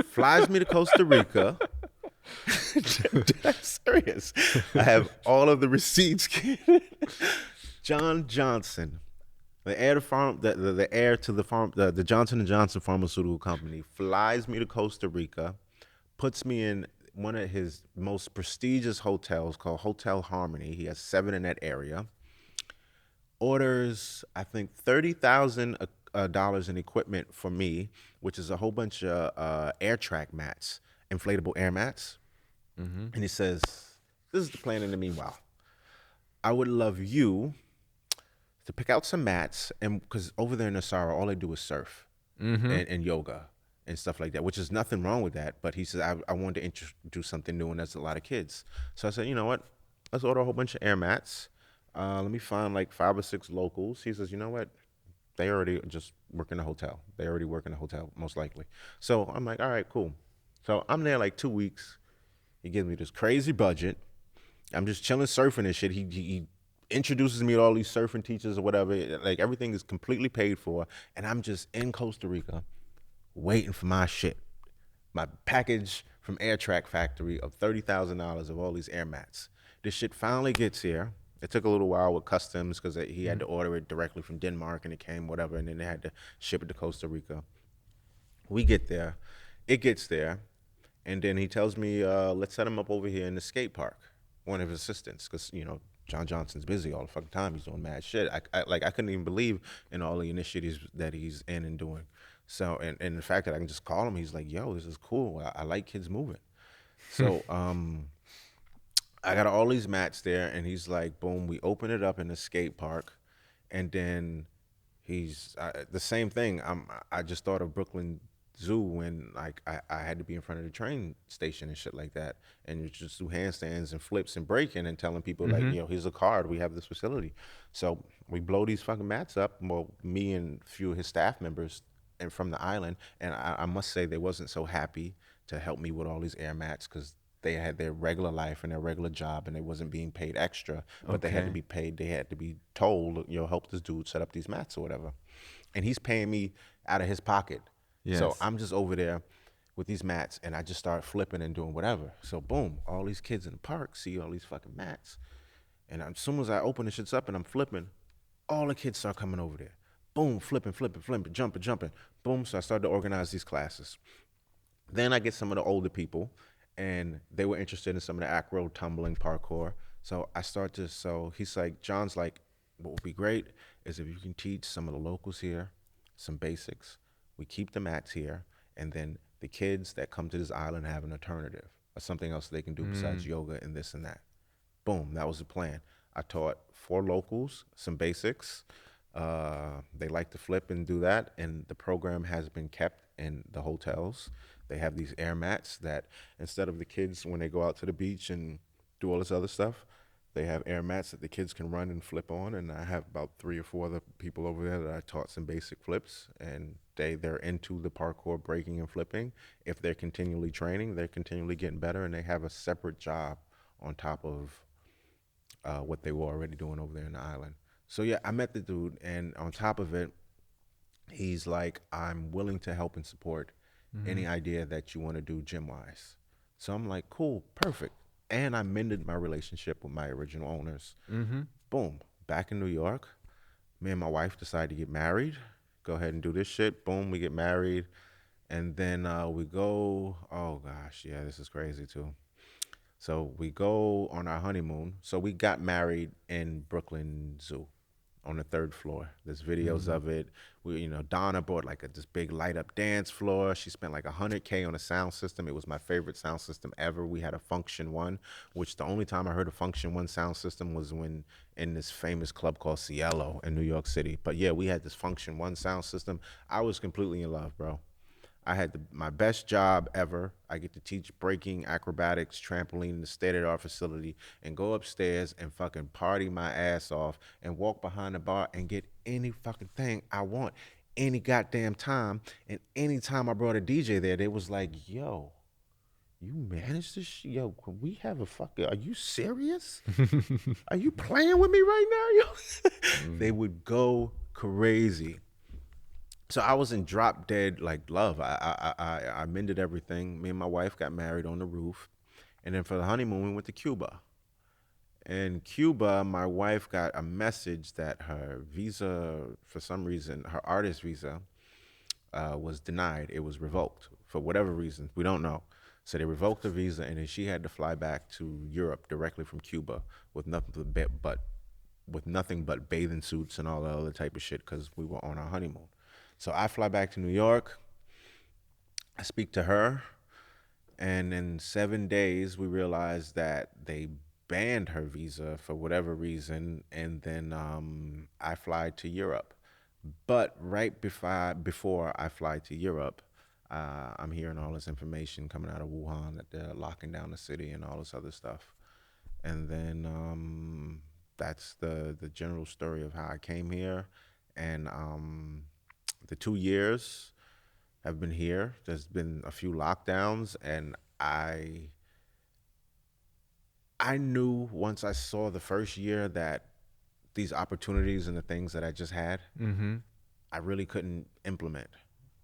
Flies me to Costa Rica. I'm serious. I have all of the receipts. John Johnson, the heir to the heir to the farm, the Johnson and Johnson pharmaceutical company, flies me to Costa Rica, puts me in one of his most prestigious hotels called Hotel Harmony. He has 7 in that area. Orders, I think, $30,000 in equipment for me, which is a whole bunch of air track mats, inflatable air mats. And he says, this is the plan in the meanwhile. I would love you to pick out some mats, and because over there in Asara, all they do is surf and yoga and stuff like that, which is nothing wrong with that. But he says, I wanted to introduce something new, and that's a lot of kids. So I said, you know what? Let's order a whole bunch of air mats. Let me find like 5 or 6 locals. He says, you know what? They already just work in a hotel. They already work in a hotel, most likely. So I'm like, all right, cool. So I'm there like 2 weeks. He gives me this crazy budget. I'm just chilling, surfing and shit. He introduces me to all these surfing teachers or whatever. Like everything is completely paid for, and I'm just in Costa Rica, waiting for my shit, my package from Air Track Factory of $30,000 of all these air mats. This shit finally gets here. It took a little while with customs because he had to order it directly from Denmark, and it came whatever, and then they had to ship it to Costa Rica. We get there, it gets there. And then he tells me, let's set him up over here in the skate park, one of his assistants, because, you know, John Johnson's busy all the fucking time. He's doing mad shit. I couldn't even believe in all the initiatives that he's in and doing. So, and the fact that I can just call him, he's like, yo, this is cool. I like kids moving. So I got all these mats there, and he's like, boom, we open it up in the skate park. And then he's, the same thing. I just thought of Brooklyn Zoo when like I had to be in front of the train station and shit like that, and you just do handstands and flips and breaking and telling people like, you know, here's a card, we have this facility. So we blow these fucking mats up, well, me and a few of his staff members and from the island, and I must say they wasn't so happy to help me with all these air mats because they had their regular life and their regular job, and they wasn't being paid extra, but they had to be paid. They had to be told, you know, help this dude set up these mats or whatever, and he's paying me out of his pocket. Yes. So I'm just over there with these mats, and I just start flipping and doing whatever. So boom, all these kids in the park see all these fucking mats, and as soon as I open the shits up and I'm flipping, all the kids start coming over there. Boom, flipping, jumping. Boom, so I started to organize these classes. Then I get some of the older people, and they were interested in some of the acro, tumbling, parkour. So he's like, John's like, what would be great is if you can teach some of the locals here some basics. We keep the mats here, and then the kids that come to this island have an alternative or something else they can do besides yoga and this and that. Boom, that was the plan. I taught 4 locals some basics. They like to flip and do that, and the program has been kept in the hotels. They have these air mats that instead of the kids, when they go out to the beach and do all this other stuff, they have air mats that the kids can run and flip on, and I have about 3 or 4 other people over there that I taught some basic flips, and they're into the parkour, breaking and flipping. If they're continually training, they're continually getting better, and they have a separate job on top of what they were already doing over there in the island. So yeah, I met the dude, and on top of it, he's like, I'm willing to help and support any idea that you want to do gym-wise. So I'm like, cool, perfect. And I mended my relationship with my original owners. Boom, back in New York, me and my wife decided to get married. Go ahead and do this shit. Boom, we get married. And then we go, oh gosh, yeah, this is crazy too. So we go on our honeymoon. So we got married in Brooklyn Zoo on the 3rd floor. There's videos of it. Donna bought like this big light up dance floor. She spent like $100K on a sound system. It was my favorite sound system ever. We had a Function One, which the only time I heard a Function One sound system was when in this famous club called Cielo in New York City. But yeah, we had this Function One sound system. I was completely in love, bro. I had my best job ever. I get to teach breaking, acrobatics, trampoline in the state-of-the-art facility, and go upstairs and fucking party my ass off and walk behind the bar and get any fucking thing I want any goddamn time. And anytime I brought a DJ there, they was like, yo, you managed this? Yo, can we have a fucking? Are you serious? Are you playing with me right now, yo? They
Mm.
would go crazy. So I was in drop dead like love. I mended everything. Me and my wife got married on the roof, and then for the honeymoon we went to Cuba. In Cuba, my wife got a message that her visa, for some reason, her artist visa, was denied. It was revoked for whatever reason. We don't know. So they revoked the visa, and then she had to fly back to Europe directly from Cuba with nothing but bathing suits and all that other type of shit because we were on our honeymoon. So I fly back to New York. I speak to her, and in 7 days we realized that they banned her visa for whatever reason, and then I fly to Europe. But right before I fly to Europe, I'm hearing all this information coming out of Wuhan that they're locking down the city and all this other stuff. And then that's the general story of how I came here, and the 2 years have been here. There's been a few lockdowns, and I knew once I saw the first year that these opportunities and the things that I just had,
Mm-hmm.
I really couldn't implement.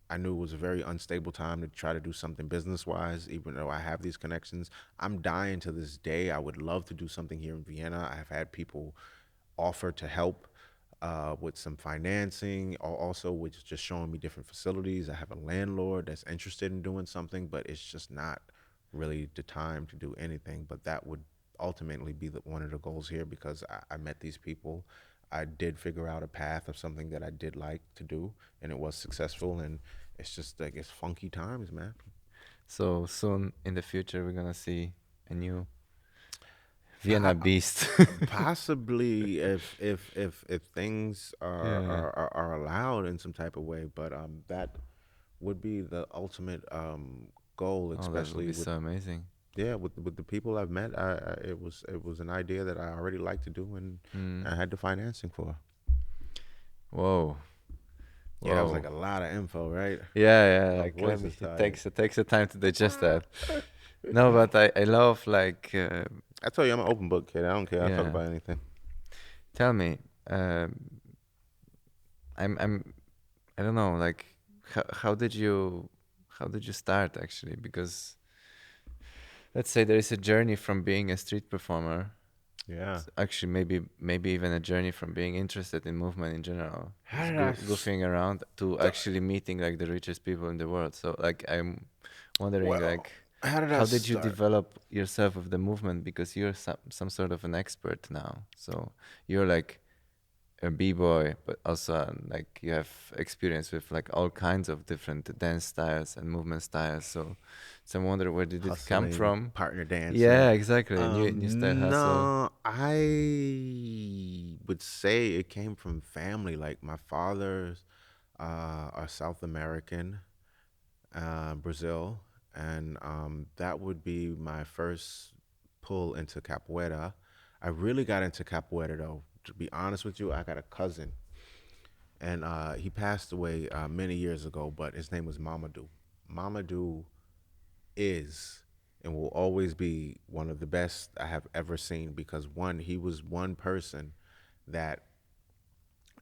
I knew it was a very unstable time to try to do something business wise, even though I have these connections. I'm dying to this day. I would love to do something here in Vienna. I've had people offer to help with some financing, or also with just showing me different facilities. I have a landlord that's interested in doing something, but it's just not really the time to do anything. But that would ultimately be one of the goals here because I met these people. I did figure out a path of something that I did like to do, and it was successful. And it's just like it's funky times, man.
So soon in the future, we're gonna see a new
I,
Vienna beast.
Possibly if things
Yeah.
are allowed in some type of way, but that would be the ultimate goal,
Oh, that would
especially
be
with
so amazing.
yeah with the people I've met. It was an idea that I already like to do, and
Mm.
I had the financing for.
Whoa.
Yeah, that was like
Whoa.
a lot of info, right?
Yeah, yeah.
My
Like let
voice
me.
is
It
tired.
takes a time to digest that. No, but I love like
I told you I'm an open book, kid. I don't care. I talk
yeah.
about anything.
Tell me, um, I'm I don't know like how did you start actually? Because let's say there is a journey from being a street performer.
Yeah.
Actually, maybe even a journey from being interested in movement in general,
How
just
did I
goofing around to
start?
actually meeting like the richest people in the world. So like I'm wondering
Well,
like
how did I
how did you
start?
develop yourself with the movement because you're some sort of an expert now. So you're like a b-boy, but also like you have experience with like all kinds of different dance styles and movement styles. So I wonder where did it come
Hustling,
from?
partner dancing.
Yeah, exactly. New style hustle.
No, I would say it came from family. Like my father's are South American, Brazil, and that would be my first pull into capoeira. I really got into capoeira though. To be honest with you, I got a cousin, and he passed away many years ago, but his name was Mamadou. Mamadou is and will always be one of the best I have ever seen because one, he was one person that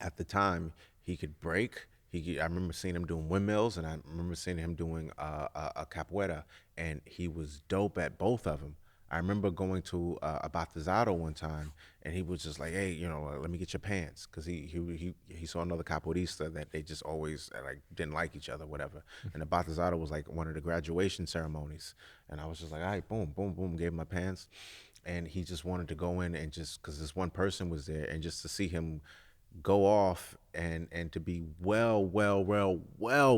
at the time he could break. I remember seeing him doing windmills, and I remember seeing him doing a capoeira, and he was dope at both of them. I remember going to a batizado one time, and he was just like, "Hey, let me get your pants," because he saw another capoeirista that they just always like didn't like each other, whatever. And the batizado was like one of the graduation ceremonies, and I was just like, "All right, boom, boom, boom," gave him my pants, and he just wanted to go in and just because this one person was there, and just to see him go off and to be well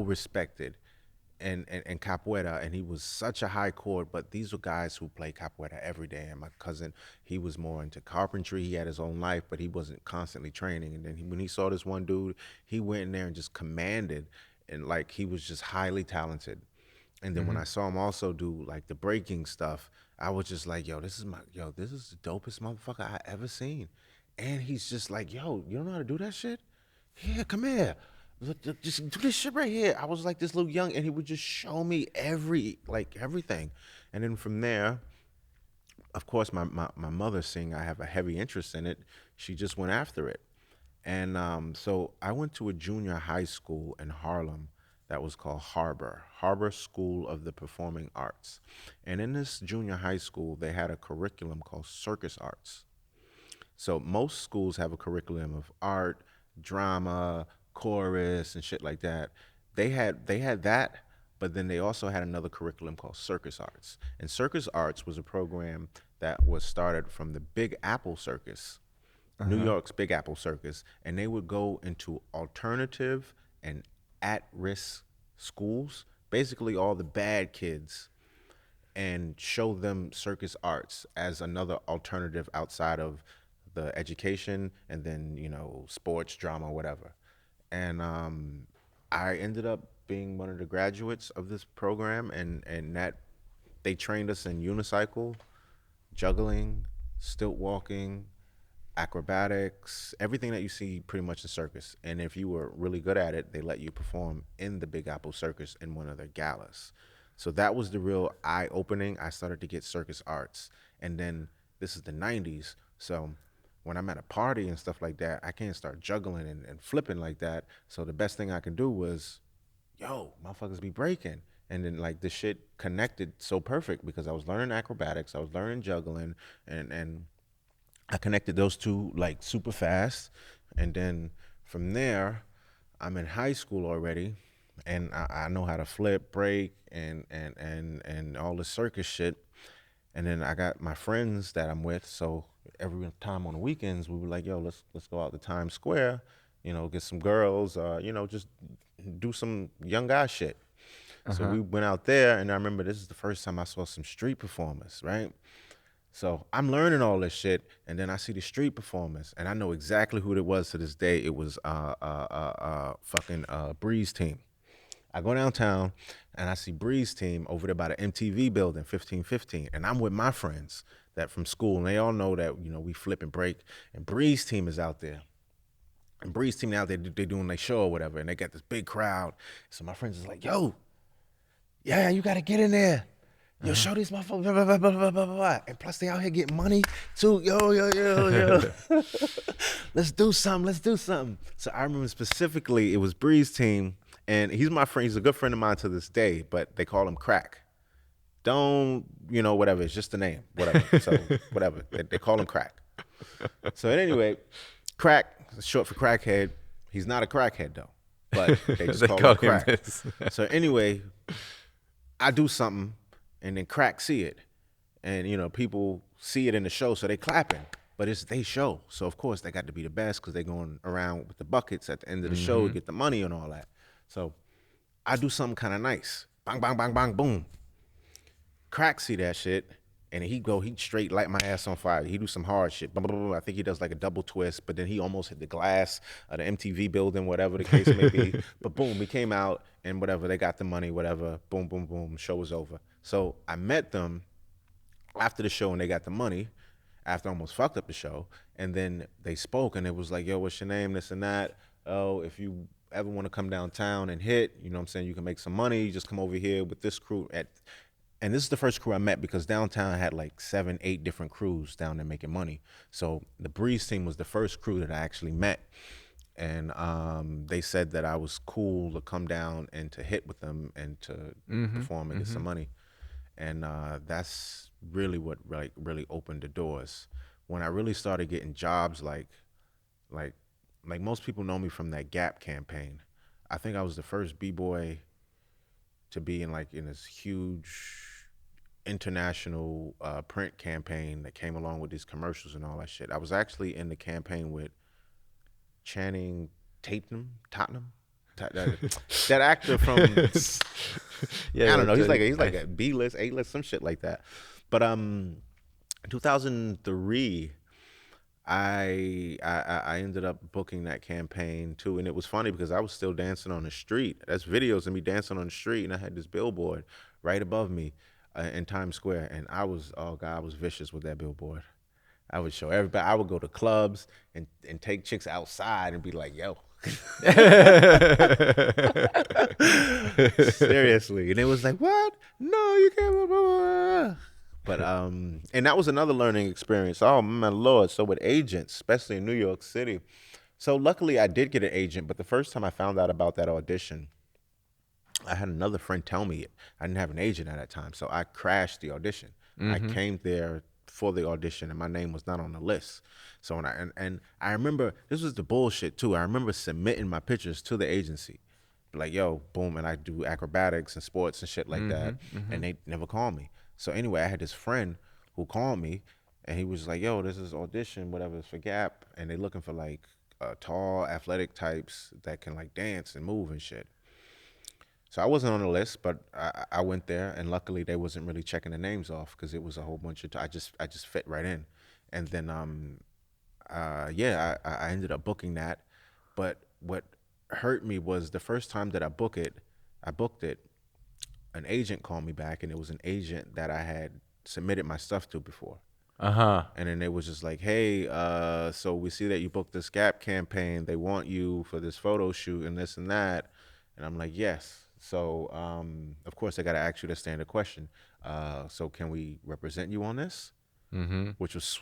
respected and capoeira, and he was such a high chord. But these were guys who play capoeira every day, and my cousin, he was more into carpentry. He had his own life, but he wasn't constantly training. And then when he saw this one dude, he went in there and just commanded, and like he was just highly talented. And then when
Mm-hmm.
I saw him also do like the breaking stuff, I was just like, this is the dopest motherfucker I ever seen. And he's just like, yo, you don't know how to do that shit? Yeah, come here. Just do this shit right here. I was like this little young, and he would just show me everything. And then from there, of course, my mother, seeing I have a heavy interest in it, she just went after it. And so I went to a junior high school in Harlem that was called Harbor School of the Performing Arts. And in this junior high school, they had a curriculum called circus arts. So most schools have a curriculum of art, drama, chorus, and shit like that. They had that, but then they also had another curriculum called circus arts. And circus arts was a program that was started from the Big Apple Circus, New York's Big Apple Circus, and they would go into alternative and at-risk schools, basically all the bad kids, and show them circus arts as another alternative outside of the education and then sports, drama, whatever. And I ended up being one of the graduates of this program, and that they trained us in unicycle, juggling, stilt walking, acrobatics, everything that you see pretty much in circus. And if you were really good at it, they let you perform in the Big Apple Circus in one of their galas. So that was the real eye opening. I started to get circus arts. And then this is the 90s. So when I'm at a party and stuff like that, I can't start juggling and flipping like that. So the best thing I could do was, yo, motherfuckers be breaking. And then like this shit connected so perfect because I was learning acrobatics, I was learning juggling, and I connected those two like super fast. And then from there, I'm in high school already, and I know how to flip, break, and all the circus shit. And then I got my friends that I'm with, so every time on the weekends we were like, yo, let's go out to Times Square, get some girls, just do some young guy shit. So we went out there, and I remember this is the first time I saw some street performers, right? So I'm learning all this shit, and then I see the street performers, and I know exactly who it was to this day. It was fucking Breeze Team. I go downtown, and I see Breeze Team over there by the MTV building, 1515, and I'm with my friends that from school, and they all know that we flip and break, and Breeze Team is out there. And Breeze Team out there, they doing their show or whatever, and they got this big crowd. So my friends is like, yo, yeah, you gotta get in there. Yo, show these motherfuckers, blah, blah, blah, blah, blah, blah, blah. And plus they out here getting money too. Yo. Let's do something. So I remember specifically it was Breeze Team, and he's my friend. He's a good friend of mine to this day, but they call him Crack. Don't, whatever. It's just the name, whatever. So whatever. They call him Crack. So anyway, Crack, short for crackhead. He's not a crackhead though, but they just call him Crack. So anyway, I do something, and then Crack see it, and people see it in the show, so they clapping, but it's they show, so of course they got to be the best because they going around with the buckets at the end of the show to get the money and all that. So I do something kind of nice, bang bang bang bang boom. Crack see that shit, and he straight light my ass on fire. He do some hard shit. Blah, blah, blah. I think he does like a double twist, but then he almost hit the glass of the MTV building, whatever the case may be. But boom, he came out, and whatever, they got the money, whatever. Boom, boom, boom. Show was over. So I met them after the show, and they got the money after I almost fucked up the show. And then they spoke, and it was like, yo, what's your name, this and that. Oh, if you ever want to come downtown and hit, you can make some money. Just come over here with this crew and this is the first crew I met because downtown had like 7, 8 different crews down there making money. So the Breeze Team was the first crew that I actually met. And they said that I was cool to come down and to hit with them and to perform and get some money. And that's really what really opened the doors. When I really started getting jobs, like most people know me from that Gap campaign. I think I was the first B-boy to be in this huge international print campaign that came along with these commercials and all that shit. I was actually in the campaign with Channing Tatum, that actor from I don't know. He's like a B-list, A-list, some shit like that. But 2003, I ended up booking that campaign too, and it was funny because I was still dancing on the street. That's videos of me dancing on the street, and I had this billboard right above me in Times Square, and I was vicious with that billboard. I would show everybody. I would go to clubs and take chicks outside and be like, yo. Seriously. And it was like, what? No, you can't. Blah, blah, blah. But and that was another learning experience. Oh my Lord. So with agents, especially in New York City. So luckily I did get an agent, but the first time I found out about that audition, I had another friend tell me it. I didn't have an agent at that time, so I crashed the audition. I came there for the audition, and my name was not on the list. So when and I remember this was the bullshit too. I remember submitting my pictures to the agency, like yo, boom, and I do acrobatics and sports and shit like that, and they never called me. So anyway, I had this friend who called me, and he was like, yo, this is audition, whatever, it's for Gap, and they looking for like tall, athletic types that can like dance and move and shit. So I wasn't on the list, but I went there, and luckily they wasn't really checking the names off because it was a whole bunch of. I just fit right in, and then yeah, I ended up booking that, but what hurt me was the first time that I booked it. An agent called me back, and it was an agent that I had submitted my stuff to before. And then they was just like, hey, so we see that you booked this Gap campaign. They want you for this photo shoot and this and that. And I'm like, yes. So, of course, I got to ask you the standard question. So can we represent you on this? Which was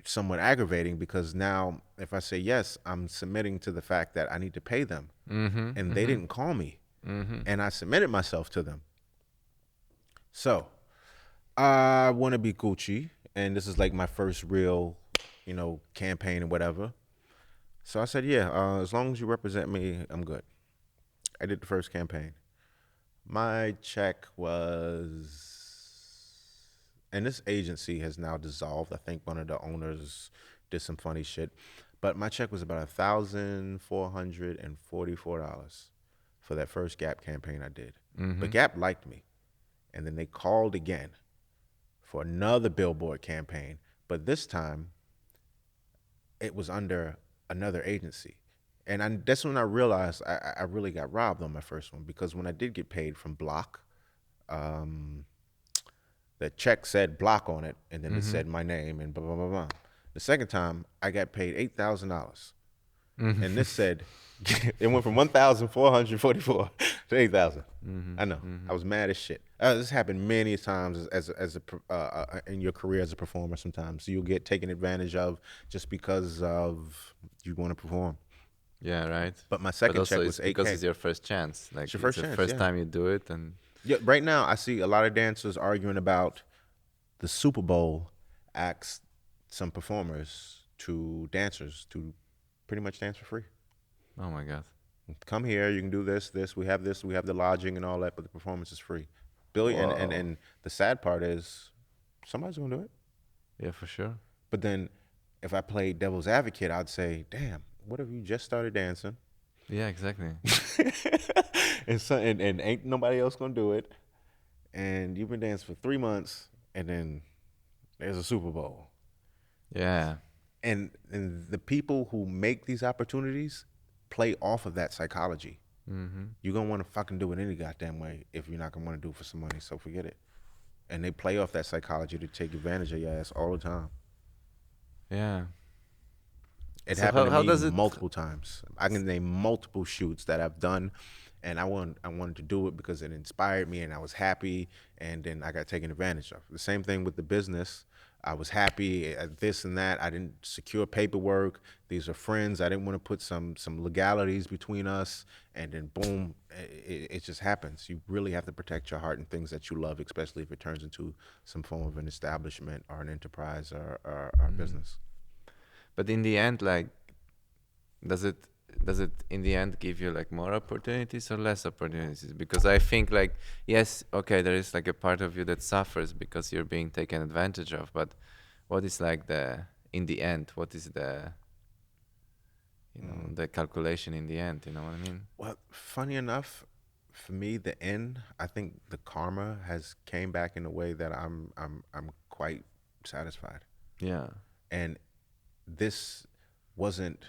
somewhat aggravating because now if I say yes, I'm submitting to the fact that I need to pay them. And they didn't call me. And I submitted myself to them. So I want to be Gucci. And this is like my first real, campaign or whatever. So I said, yeah, as long as you represent me, I'm good. I did the first campaign. My check was, and this agency has now dissolved. I think one of the owners did some funny shit, but my check was about $1,444 for that first Gap campaign I did. But Gap liked me, and then they called again for another billboard campaign, but this time it was under another agency. And that's when I realized I really got robbed on my first one because when I did get paid from Block, the check said Block on it, and then it said my name and blah, blah, blah, blah. The second time, I got paid $8,000. And this said, it went from 1,444 to 8,000. I know. I was mad as shit. This happened many times in your career as a performer sometimes. So you'll get taken advantage of just because of you want to perform.
Yeah, right.
But my second check was 8K.
Because it's your first chance. Like
it's your first
the
chance,
first time you do it, and
yeah. Right now, I see a lot of dancers arguing about the Super Bowl asks some performers to dancers to pretty much dance for free.
oh my god,
Come here, you can do this. We have the lodging and all that, but the performance is free. And the sad part is somebody's gonna do it.
yeah, for sure.
But then, if I played devil's advocate, I'd say, damn. What if you just started dancing?
Yeah, exactly.
and ain't nobody else gonna do it. And you've been dancing for 3 months, and then there's a Super Bowl.
Yeah.
And the people who make these opportunities play off of that psychology. You're gonna want to fucking do it any goddamn way if you're not gonna want to do it for some money. So forget it. And they play off that psychology to take advantage of your ass all the time.
Yeah.
It
So
happened
how
to
does
me
it-
multiple times. I can name multiple shoots that I've done, and I wanted to do it because it inspired me, and I was happy, and then I got taken advantage of. The same thing with the business. I was happy at this and that. I didn't secure paperwork. These are friends. I didn't want to put some legalities between us, and then boom, it just happens. You really have to protect your heart and things that you love, especially if it turns into some form of an establishment or an enterprise or business.
But in the end, like, does it in the end give you like more opportunities or less opportunities? Because I think like, yes, okay, there is like a part of you that suffers because you're being taken advantage of. But what is like in the end? What is the the calculation in the end? You know what I mean?
Well, funny enough, for me, the end, I think the karma has came back in a way that I'm quite satisfied.
Yeah.
And this wasn't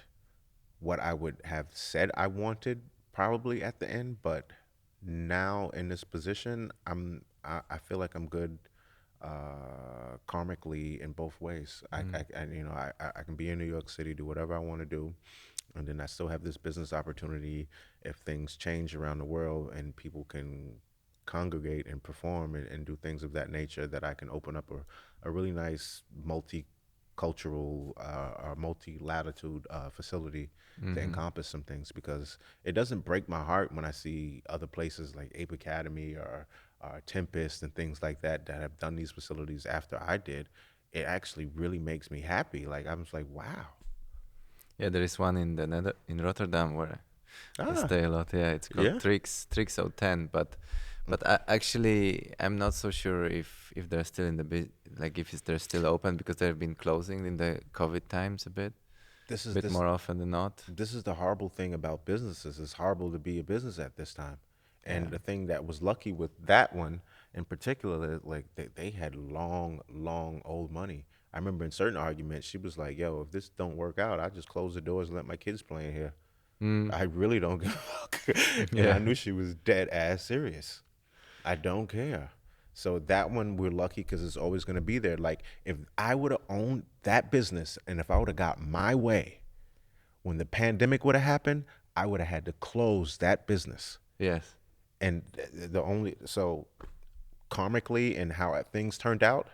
what I would have said I wanted probably at the end, but now in this position, I feel like I'm good karmically in both ways. I can be in New York City, do whatever I want to do, and then I still have this business opportunity if things change around the world and people can congregate and perform and do things of that nature, that I can open up a really nice multicultural or multi-latitude facility to encompass some things, because it doesn't break my heart when I see other places like Ape Academy or Tempest and things like that have done these facilities after I did. It actually really makes me happy. Like I'm just like, wow.
Yeah, there is one in in Rotterdam where I
Ah,
stay a lot. Yeah, it's called
yeah.
Tricks 010. But actually, I'm not so sure if they're still in the like if they're still open, because they've been closing in the COVID times a
This is
bit
this
more often than not.
this is the horrible thing about businesses. It's horrible to be a business at this time.
Yeah.
And the thing that was lucky with that one in particular, like they had long old money. I remember in certain arguments, she was like, "Yo, if this don't work out, I just close the doors and let my kids play in here.
Mm,
I really don't give a fuck." And I
yeah.
knew she was dead ass serious. I don't care. So that one we're lucky because it's always going to be there. Like if I would have owned that business and if I would have got my way, when the pandemic would have happened, I would have had to close that business.
Yes.
And the only so karmically and how things turned out,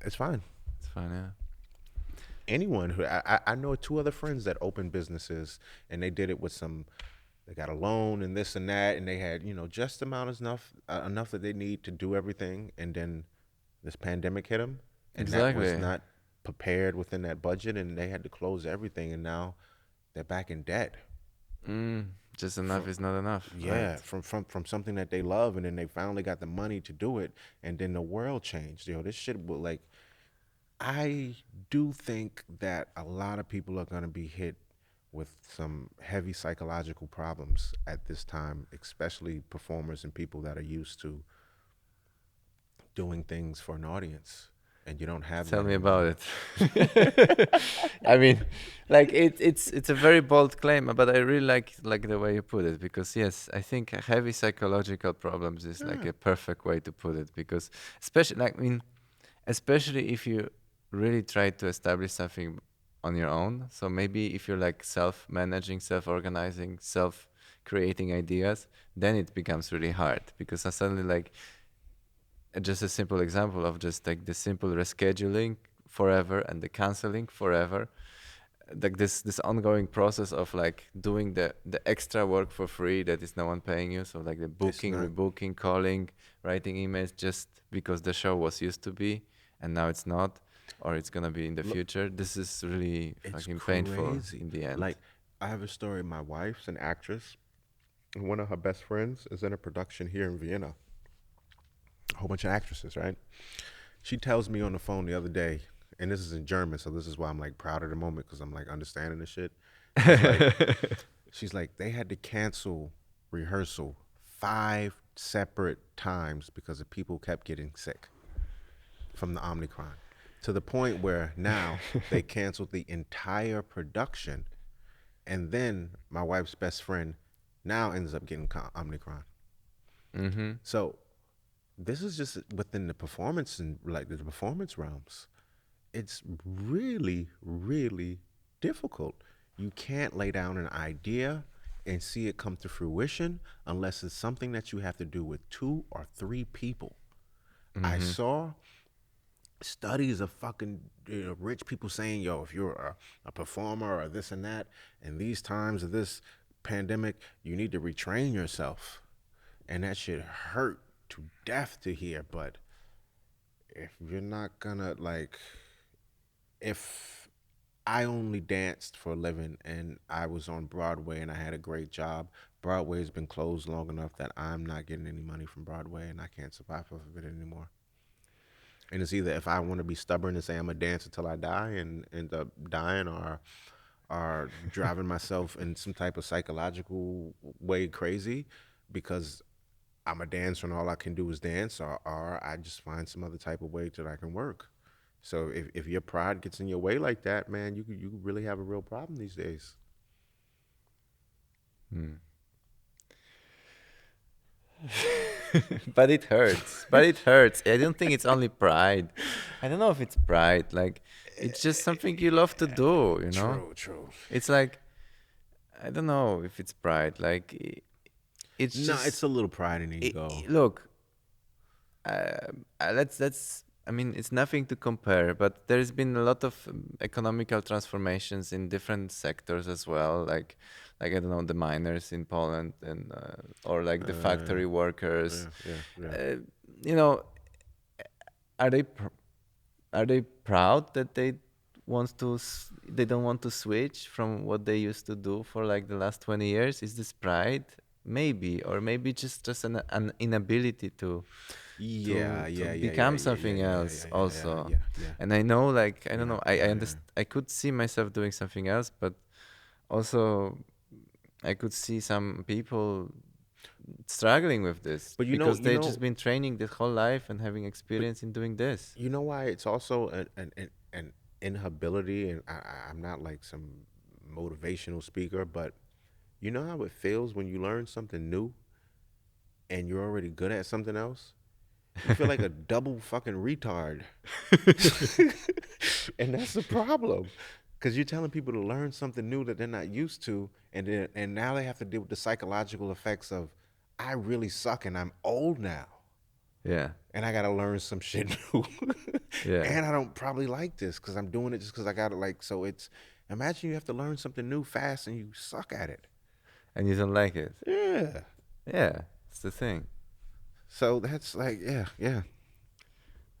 it's fine.
It's fine. Yeah.
Anyone who I know two other friends that opened businesses and they did it with some. They got a loan and this and that, and they had just amount is enough that they need to do everything, and then this pandemic hit them, and that was
Exactly.
not prepared within that budget, and they had to close everything, and now they're back in debt.
Mm, just enough
From
is not enough, right?
yeah, from something that they love, and then they finally got the money to do it, and then the world changed. This shit will like. I do think that a lot of people are gonna be hit with some heavy psychological problems at this time, especially performers and people that are used to doing things for an audience, and you don't have
Tell
that
me about
anymore.
it. I mean, like it's a very bold claim, but I really like the way you put it, because yes, I think heavy psychological problems is like
Yeah.
a perfect way to put it, because especially like I mean, especially if you really try to establish something on your own. So maybe if you're like self-managing, self-organizing, self-creating ideas, then it becomes really hard, because suddenly like just a simple example of just like the simple rescheduling forever and the canceling forever, like this ongoing process of like doing the extra work for free that is no one paying you, so like the
It's
booking,
not.
rebooking, calling, writing emails, just because the show was used to be and now it's not, or it's gonna be in the
Look,
future. This is really
it's
fucking painful
crazy.
in the end.
Like, I have a story. My wife's an actress, and one of her best friends is in a production here in Vienna. A whole bunch of actresses, right? She tells me on the phone the other day, and this is in German, so this is why I'm like proud of the moment because I'm like understanding the shit. She's like, she's like, they had to cancel rehearsal 5 separate times because the people kept getting sick from the Omicron, to the point where now they canceled the entire production, and then my wife's best friend now ends up getting Omicron.
Mm-hmm.
So this is just within the performance and like the performance realms. It's really difficult. You can't lay down an idea and see it come to fruition unless it's something that you have to do with 2 or 3 people. I
Mm-hmm.
saw studies of fucking rich people saying, yo, if you're a performer or this and that, in these times of this pandemic, you need to retrain yourself. And that shit hurt to death to hear. But if you're not gonna like, if I only danced for a living and I was on Broadway and I had a great job, Broadway's been closed long enough that I'm not getting any money from Broadway and I can't survive off of it anymore. And it's either if I want to be stubborn and say I'm a dancer till I die and end up dying, or driving myself in some type of psychological way crazy because I'm a dancer and all I can do is dance, or I just find some other type of way that I can work. So if your pride gets in your way like that, man, you really have a real problem these days.
Mm. But it hurts. But it hurts. I don't think it's only pride. I don't know if it's pride. Like, it's just something you love to do, you know?
True.
It's like, I don't know if it's pride. Like, it's
No,
just.
it's a little pride and ego.
Look, let's. I mean, it's nothing to compare, but there's been a lot of economical transformations in different sectors as well. Like I don't know, the miners in Poland and or like the factory workers.
Yeah.
Uh, you know, are they are they proud that they don't want to switch from what they used to do for like the last 20 years? Is this pride? Maybe, or maybe just an inability to
Yeah,
become something else also. And I know, like, I don't know, I understand, I could see myself doing something else, but also I could see some people struggling with this
But
because they just been training their whole life and having experience in doing this.
you know why it's also an inability, and I'm not like some motivational speaker, but you know how it feels when you learn something new and you're already good at something else? You feel like a double fucking retard. And that's the problem. Because you're telling people to learn something new that they're not used to, and now they have to deal with the psychological effects of, I really suck and I'm old now.
Yeah.
And I gotta learn some shit new.
Yeah.
And I don't probably like this because I'm doing it just because I gotta like. So it's, imagine you have to learn something new fast and you suck at it.
And you don't like it.
Yeah.
Yeah, it's the thing.
So that's like, yeah.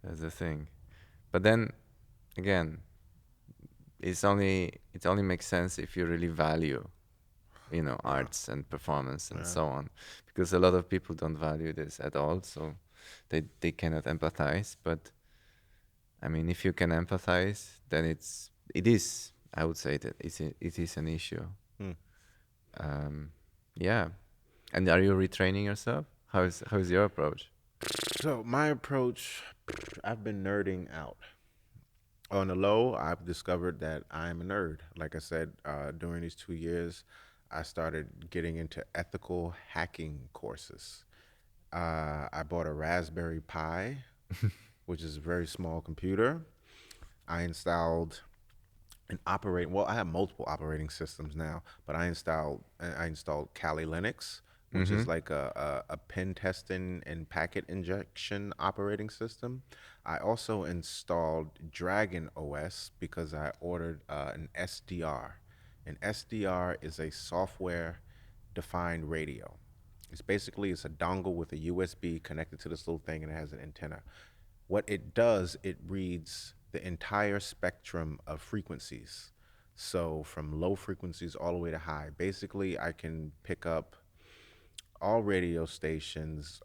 That's the thing. But then again, it only makes sense if you really value, you know, arts and performance and so on, because a lot of people don't value this at all, so they cannot empathize. But I mean, if you can empathize, then it is, I would say that it is an issue. Yeah. And are you retraining yourself? How's your approach?
So my approach, I've been nerding out. On the low, I've discovered that I'm a nerd. Like I said, during these 2 years, I started getting into ethical hacking courses. I bought a Raspberry Pi, which is a very small computer. I installed well, I have multiple operating systems now, but I installed Kali Linux, which is like a pen testing and packet injection operating system. I also installed Dragon OS because I ordered an SDR. An SDR is a software defined radio. It's a dongle with a USB connected to this little thing, and it has an antenna. What it does, it reads the entire spectrum of frequencies. So from low frequencies all the way to high. Basically, I can pick up all radio stations,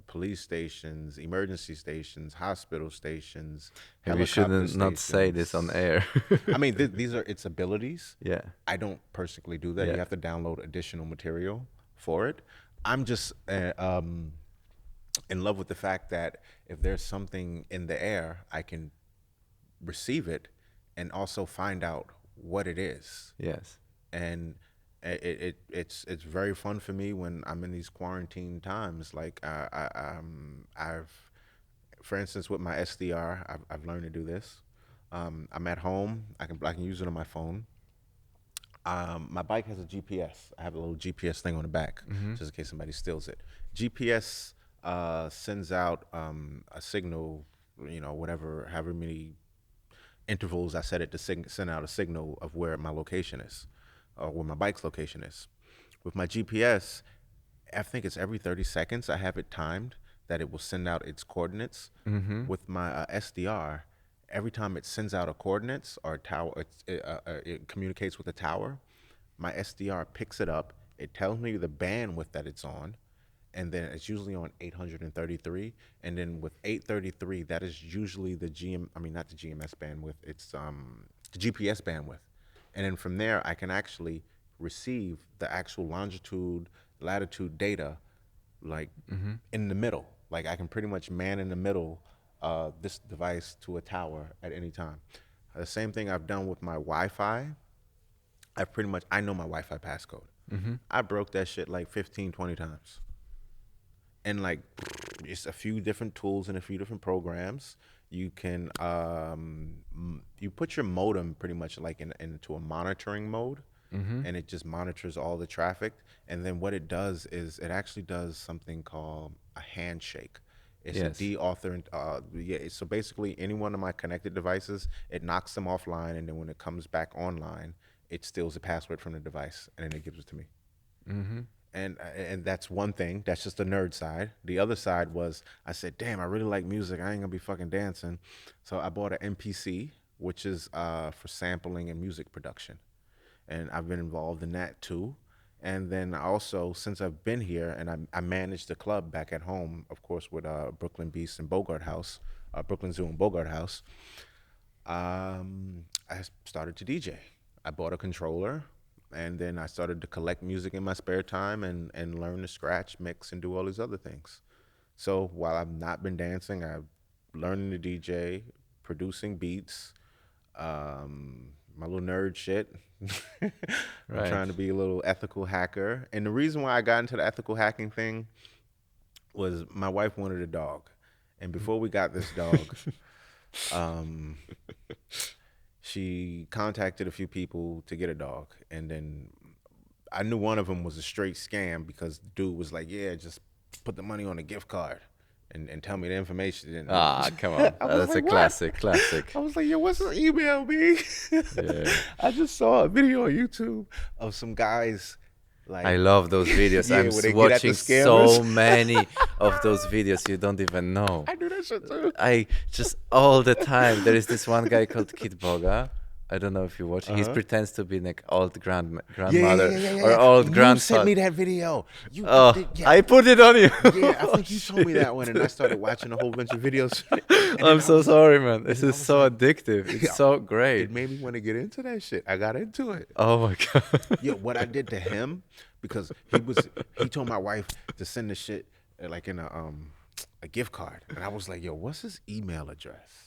police stations, emergency stations, hospital stations,
Maybe you
helicopter
shouldn't not say this on air.
I mean, these are its abilities.
Yeah.
I don't personally do that.
Yeah.
You have to download additional material for it. I'm just in love with the fact that if there's something in the air, I can receive it and also find out what it is.
Yes.
And it's very fun for me when I'm in these quarantine times. Like I've, for instance, with my SDR, I've learned to do this. I'm at home. I can use it on my phone. My bike has a GPS. I have a little GPS thing on the back, just in case somebody steals it. GPS sends out a signal, whatever, however many intervals I set it to send out a signal of where my location is, or where my bike's location is. With my GPS, I think it's every 30 seconds I have it timed that it will send out its coordinates. With my SDR, every time it sends out a coordinates or a tower, it communicates with a tower, my SDR picks it up, it tells me the bandwidth that it's on, and then it's usually on 833. And then with 833, that is usually not the GMS bandwidth, it's the GPS bandwidth. And then from there, I can actually receive the actual longitude, latitude data, like in the middle. Like I can pretty much man in the middle this device to a tower at any time. The same thing I've done with my Wi-Fi. I know my Wi-Fi passcode. I broke that shit like 15, 20 times. and like it's a few different tools and a few different programs. You can you put your modem pretty much like into a monitoring mode, and it just monitors all the traffic. And then what it does is it actually does something called a handshake. It's a
Yes.
de-author. Yeah. So basically, any one of my connected devices, it knocks them offline, and then when it comes back online, it steals the password from the device, and then it gives it to me. And that's one thing. That's just the nerd side. The other side was I said, damn, I really like music. I ain't gonna be fucking dancing. So I bought an MPC, which is for sampling and music production, and I've been involved in that too. And then also, since I've been here, and I managed the club back at home, of course, with Brooklyn Beast and Bogart House, Brooklyn Zoo and Bogart House. I started to DJ. I bought a controller, and then I started to collect music in my spare time and learn to scratch, mix, and do all these other things. So while I've not been dancing, I've learning to DJ, producing beats, my little nerd shit. I'm
Right.
trying to be a little ethical hacker. And the reason why I got into the ethical hacking thing was my wife wanted a dog. And before we got this dog, um, she contacted a few people to get a dog. And then I knew one of them was a straight scam because the dude was like, yeah, just put the money on a gift card and tell me the information. And
Ah, come on.
I was
That's
like,
a
"What?"
classic.
I was like, yo, what's the email me?
Yeah.
I just saw a video on YouTube of some guys like
I love those videos.
Yeah,
I'm
where they get at the
watching so
scammers.
many of those videos you don't even know.
I do that shit too.
I just all the time. There is this one guy called Kid Boga. I don't know if you watch. He pretends to be like old grandmother or old
You
grandfather.
sent me that video. You
Oh,
did, yeah.
I put it on you.
Yeah, I think you told me that one, and I started watching a whole bunch of videos. And then
I'm
I
so
was-
sorry, man. This
I
is
was
so
like-
addictive. It's so great.
It made me want to get into that shit. I got into it.
Oh my god.
Yeah, what I did to him because he told my wife to send the shit like in a gift card, and I was like, yo, what's his email address?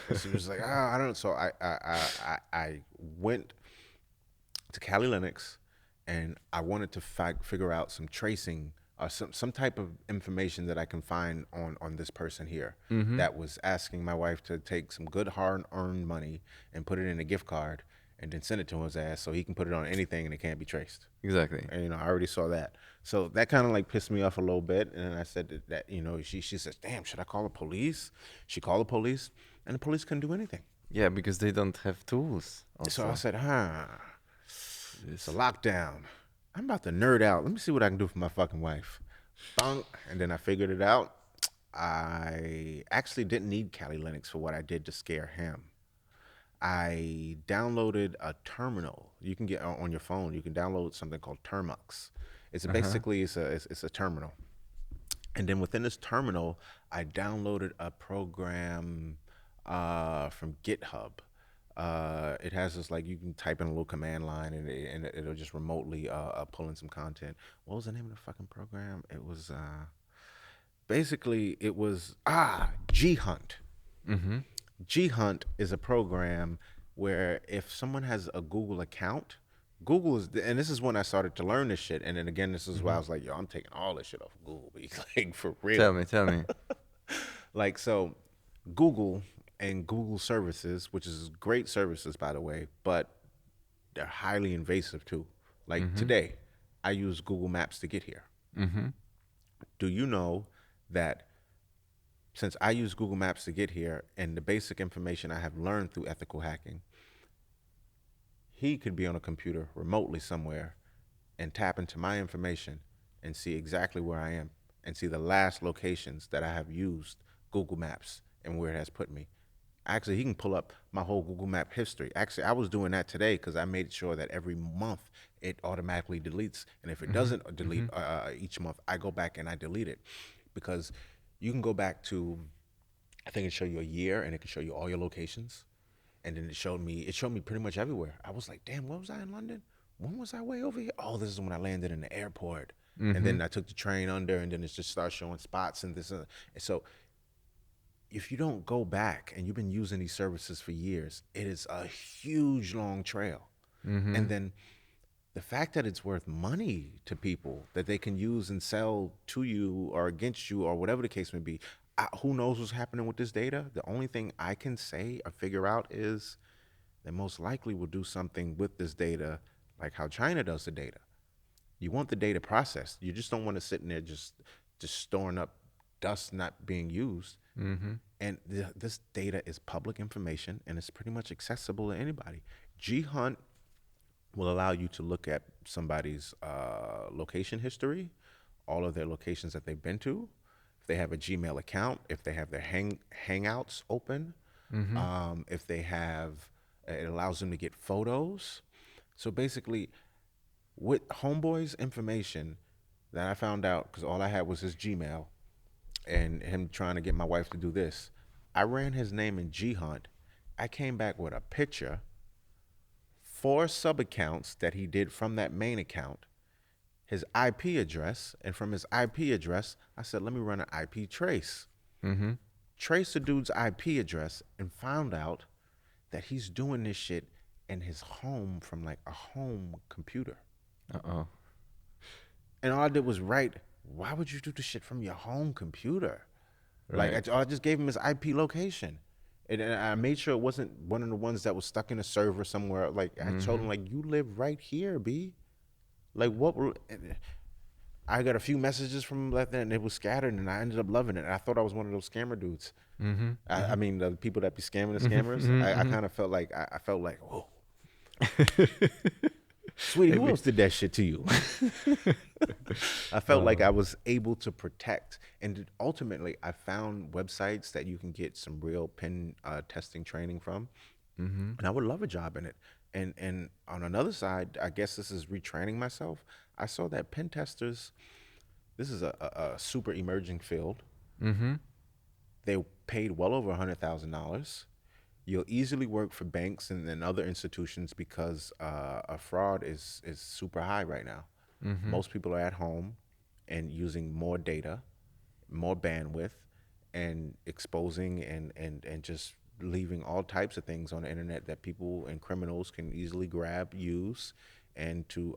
And she was like, I don't. So I went to Cali Linux, and I wanted to figure out some tracing or some type of information that I can find on this person here that was asking my wife to take some good hard-earned money and put it in a gift card and then send it to his ass so he can put it on anything and it can't be traced.
Exactly.
And I already saw that. So that kind of like pissed me off a little bit. And I said that she says, damn, should I call the police? She called the police, and the police couldn't do anything.
Yeah, because they don't have tools.
So
Also.
I said, it's a lockdown. I'm about to nerd out. Let me see what I can do for my fucking wife. Bunk. And then I figured it out. I actually didn't need Kali Linux for what I did to scare him. I downloaded a terminal. You can get on your phone. You can download something called Termux. It's basically it's a terminal. And then within this terminal, I downloaded a program from GitHub. It has this like you can type in a little command line and it'll just remotely pull in some content. What was the name of the fucking program? It was basically it was G-Hunt. G-Hunt is a program where if someone has a Google account, Google is, and this is when I started to learn this shit. And then again, this is why I was like, yo, I'm taking all this shit off of Google, like for real.
Tell me.
Like, so Google and Google services, which is great services, by the way, but they're highly invasive too. Like today, I use Google Maps to get here. Do you know that since I use Google Maps to get here and the basic information I have learned through ethical hacking, he could be on a computer remotely somewhere and tap into my information and see exactly where I am and see the last locations that I have used Google Maps and where it has put me. Actually, he can pull up my whole Google Map history. Actually, I was doing that today because I made sure that every month it automatically deletes. And if it doesn't delete each month, I go back and I delete it. Because you can go back to, I think it showed you a year and it can show you all your locations. And then it showed me pretty much everywhere. I was like, damn, what was I in London? When was I way over here? Oh, this is when I landed in the airport. And then I took the train under and then it just starts showing spots and this. And so if you don't go back and you've been using these services for years, it is a huge long trail. And then the fact that it's worth money to people that they can use and sell to you or against you or whatever the case may be, who knows what's happening with this data? The only thing I can say or figure out is they most likely will do something with this data like how China does the data. You want the data processed. You just don't want to sit in there just storing up dust not being used. And this data is public information and it's pretty much accessible to anybody. G-Hunt will allow you to look at somebody's location history, all of their locations that they've been to, if they have a Gmail account, if they have their Hangouts open, if they have, it allows them to get photos. So basically, with Homeboy's information that I found out, because all I had was his Gmail and him trying to get my wife to do this, I ran his name in G-Hunt. I came back with a picture, 4 sub-accounts that he did from that main account, his IP address, and from his IP address, I said, let me run an IP trace. Trace the dude's IP address and found out that he's doing this shit in his home from like a home computer.
Uh-oh.
And all I did was write, why would you do this shit from your home computer?
Right.
Like, I just gave him his IP location. And I made sure it wasn't one of the ones that was stuck in a server somewhere. Like, I told him, like, you live right here, B. Like, what were... I got a few messages from him left there, and it was scattered, and I ended up loving it. I thought I was one of those scammer dudes. I mean, the people that be scamming the scammers. I kind of felt like, I felt like, whoa. Sweetie, who else did that shit to you? I felt like I was able to protect. And ultimately, I found websites that you can get some real pen testing training from. And I would love a job in it. And on another side, I guess this is retraining myself. I saw that pen testers, this is a super emerging field. They paid well over $100,000. You'll easily work for banks and other institutions because a fraud is super high right now. Most people are at home and using more data, more bandwidth, and exposing and just leaving all types of things on the internet that people and criminals can easily grab, use, and to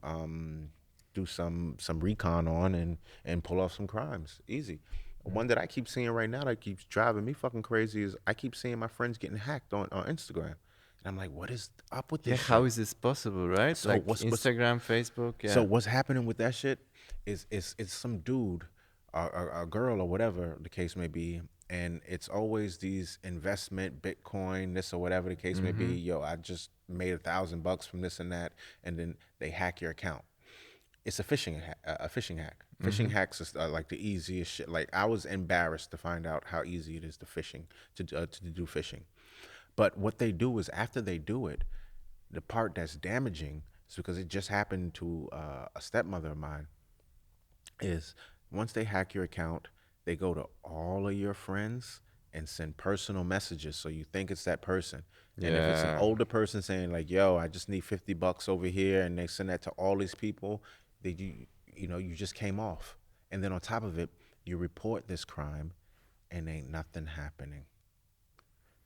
do some recon on and pull off some crimes. Easy. One that I keep seeing right now that keeps driving me fucking crazy is I keep seeing my friends getting hacked on Instagram. And I'm like, what is up with this shit?
How is this possible, right?
So
like
what's
Instagram, Facebook. Yeah.
So what's happening with that shit is it's some dude or a girl or whatever the case may be, and it's always these investment, Bitcoin, this or whatever the case may be. Yo, I just made $1,000 from this and that, and then they hack your account. It's a phishing hack. Phishing hacks is like the easiest shit. Like, I was embarrassed to find out how easy it is to do phishing. But what they do is after they do it, the part that's damaging is because it just happened to a stepmother of mine. Is once they hack your account, they go to all of your friends and send personal messages so you think it's that person. And if it's an older person saying like, yo, I just need $50 over here, and they send that to all these people, you just came off. And then on top of it, you report this crime and ain't nothing happening.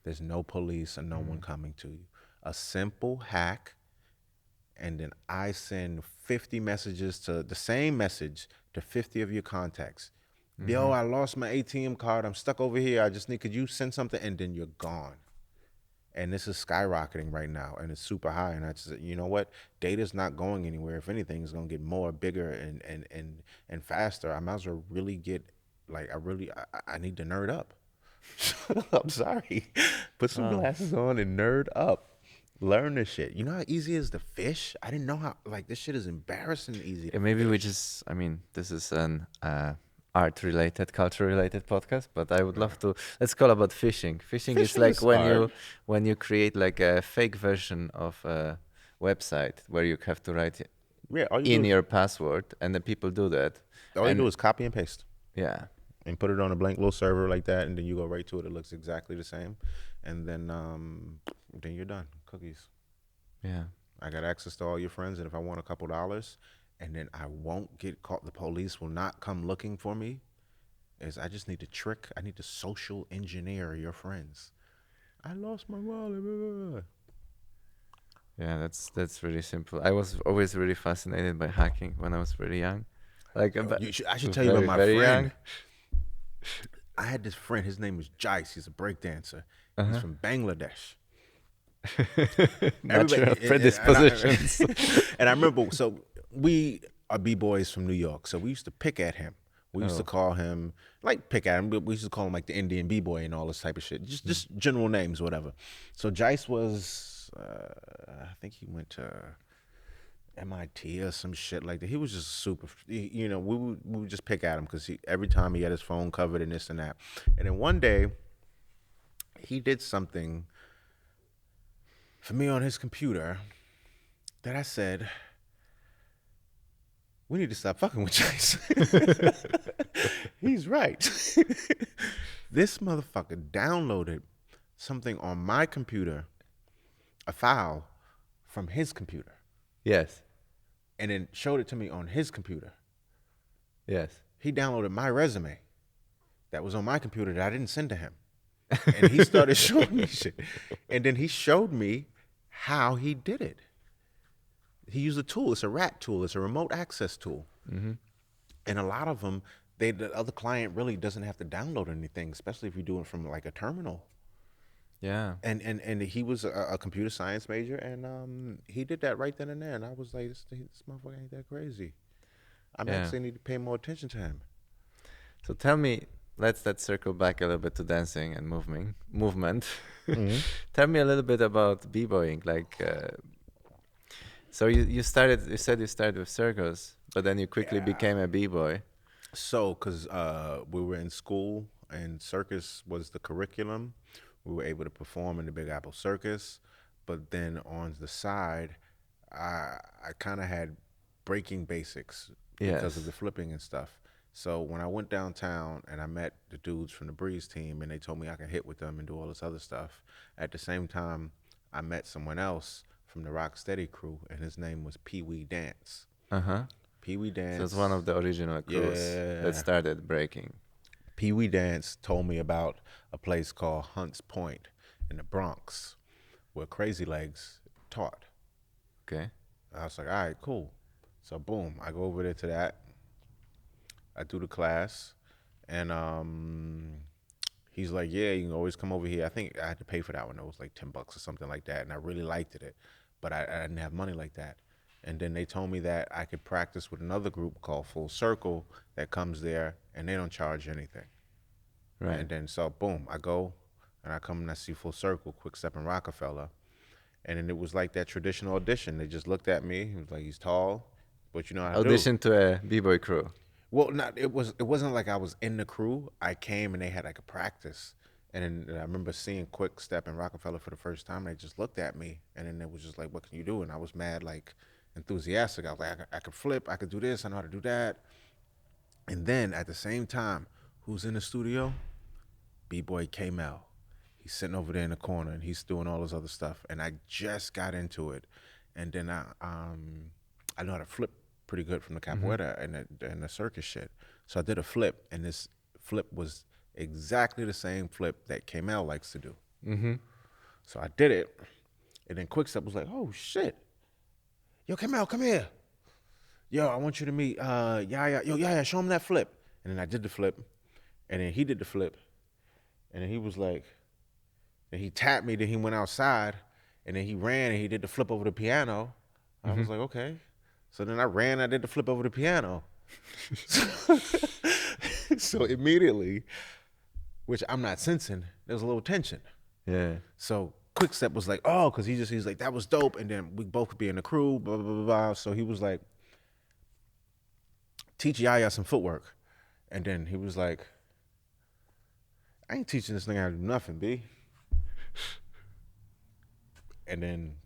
There's no police or no one coming to you. A simple hack, and then I send 50 messages to the same message to 50 of your contacts. Yo, I lost my ATM card. I'm stuck over here. could you send something? And then you're gone. And this is skyrocketing right now, and it's super high. And I just said, you know what? Data's not going anywhere. If anything, it's gonna get more, bigger, and faster. I might as well really get, like, I need to nerd up. I'm sorry. Put some glasses on and nerd up. Learn this shit. You know how easy it is to fish? I didn't know how, like, this shit is embarrassing easy.
Yeah, maybe we just, this is an art-related, culture-related podcast, but I would love to, let's call about fishing. Fishing is
Fishing
like
is
when you create like a fake version of a website where you have to write in your password, and then people do that.
All you do is copy and paste.
Yeah.
And put it on a blank little server like that, and then you go right to it. It looks exactly the same. And then you're done. Cookies.
Yeah.
I got access to all your friends, and if I want a couple dollars, and then I won't get caught, the police will not come looking for me, I just need I need to social engineer your friends. I lost my wallet.
Yeah, that's really simple. I was always really fascinated by hacking when I was really young. Like
I should tell you about my
very
friend.
young.
I had this friend. His name was Jice. He's a breakdancer. He's
Uh-huh.
from Bangladesh.
Natural
Everybody
predispositions.
and I remember. So we are b-boys from New York. So we used to pick at him. We used to call him like pick at him, but we used to call him like the Indian b-boy and all this type of shit. Just general names, whatever. So Jice was, I think he went to MIT or some shit like that. He was just super, you know, we would just pick at him because every time he had his phone covered and this and that. And then one day he did something for me on his computer that I said, we need to stop fucking with Chase. He's right. This motherfucker downloaded something on my computer, a file from his computer,
Yes.
and then showed it to me on his computer.
Yes.
He downloaded my resume that was on my computer that I didn't send to him. And he started showing me shit. And then he showed me how he did it. He used a tool. It's a RAT tool. It's a remote access tool.
Mm-hmm.
And a lot of them, the other client really doesn't have to download anything, especially if you do it from like a terminal.
Yeah.
And he was a computer science major, and he did that right then and there. And I was like, this motherfucker ain't that crazy. I actually need to pay more attention to him.
So tell me, let's circle back a little bit to dancing and movement. Mm-hmm. Tell me a little bit about b-boying. Like, so you said you started with circus, but then you quickly became a b-boy.
So, because we were in school and circus was the curriculum, we were able to perform in the Big Apple Circus. But then on the side, I kind of had breaking basics because of the flipping and stuff. So when I went downtown and I met the dudes from the Breeze team and they told me I could hit with them and do all this other stuff, at the same time, I met someone else from the Rocksteady crew, and his name was Pee Wee Dance.
Uh-huh.
Pee Wee Dance.
So it's one of the original crews that started breaking.
Pee Wee Dance told me about a place called Hunts Point in the Bronx where Crazy Legs taught.
Okay.
I was like, all right, cool. So boom, I go over there to that. I do the class, and he's like, yeah, you can always come over here. I think I had to pay for that one. It was like $10 or something like that, and I really liked it. But I didn't have money like that. And then they told me that I could practice with another group called Full Circle that comes there, and they don't charge anything.
Right.
And then so boom, I go, and I come and I see Full Circle, Quick Step in Rockefeller. And then it was like that traditional audition. They just looked at me. It was like, he's tall, but you know how to
audition to a b-boy crew.
Well, it wasn't like I was in the crew. I came and they had like a practice. And then I remember seeing Quick Step in Rockefeller for the first time. They just looked at me, and then it was just like, what can you do? And I was mad, like enthusiastic. I was like, I could flip, I could do this, I know how to do that. And then at the same time, who's in the studio? B-boy K-Mel. He's sitting over there in the corner, and he's doing all this other stuff. And I just got into it, and then I know how to flip pretty good from the capoeira and the circus shit. So I did a flip, and this flip was exactly the same flip that K-Mel likes to do.
Mm-hmm.
So I did it, and then Quick Step was like, oh shit, yo, K-Mel, come here. Yo, I want you to meet Yahya. Yo, Yahya, show him that flip. And then I did the flip, and then he did the flip, and then he was like, and he tapped me, then he went outside, and then he ran and he did the flip over the piano. I was like, okay. So then I ran, I did the flip over the piano. So immediately, which I'm not sensing, there was a little tension.
Yeah.
So Quick Step was like, oh, because he's like, that was dope. And then we both could be in the crew, blah, blah, blah, blah. So he was like, teach Yahya some footwork. And then he was like, I ain't teaching this nigga how to do nothing, B. And then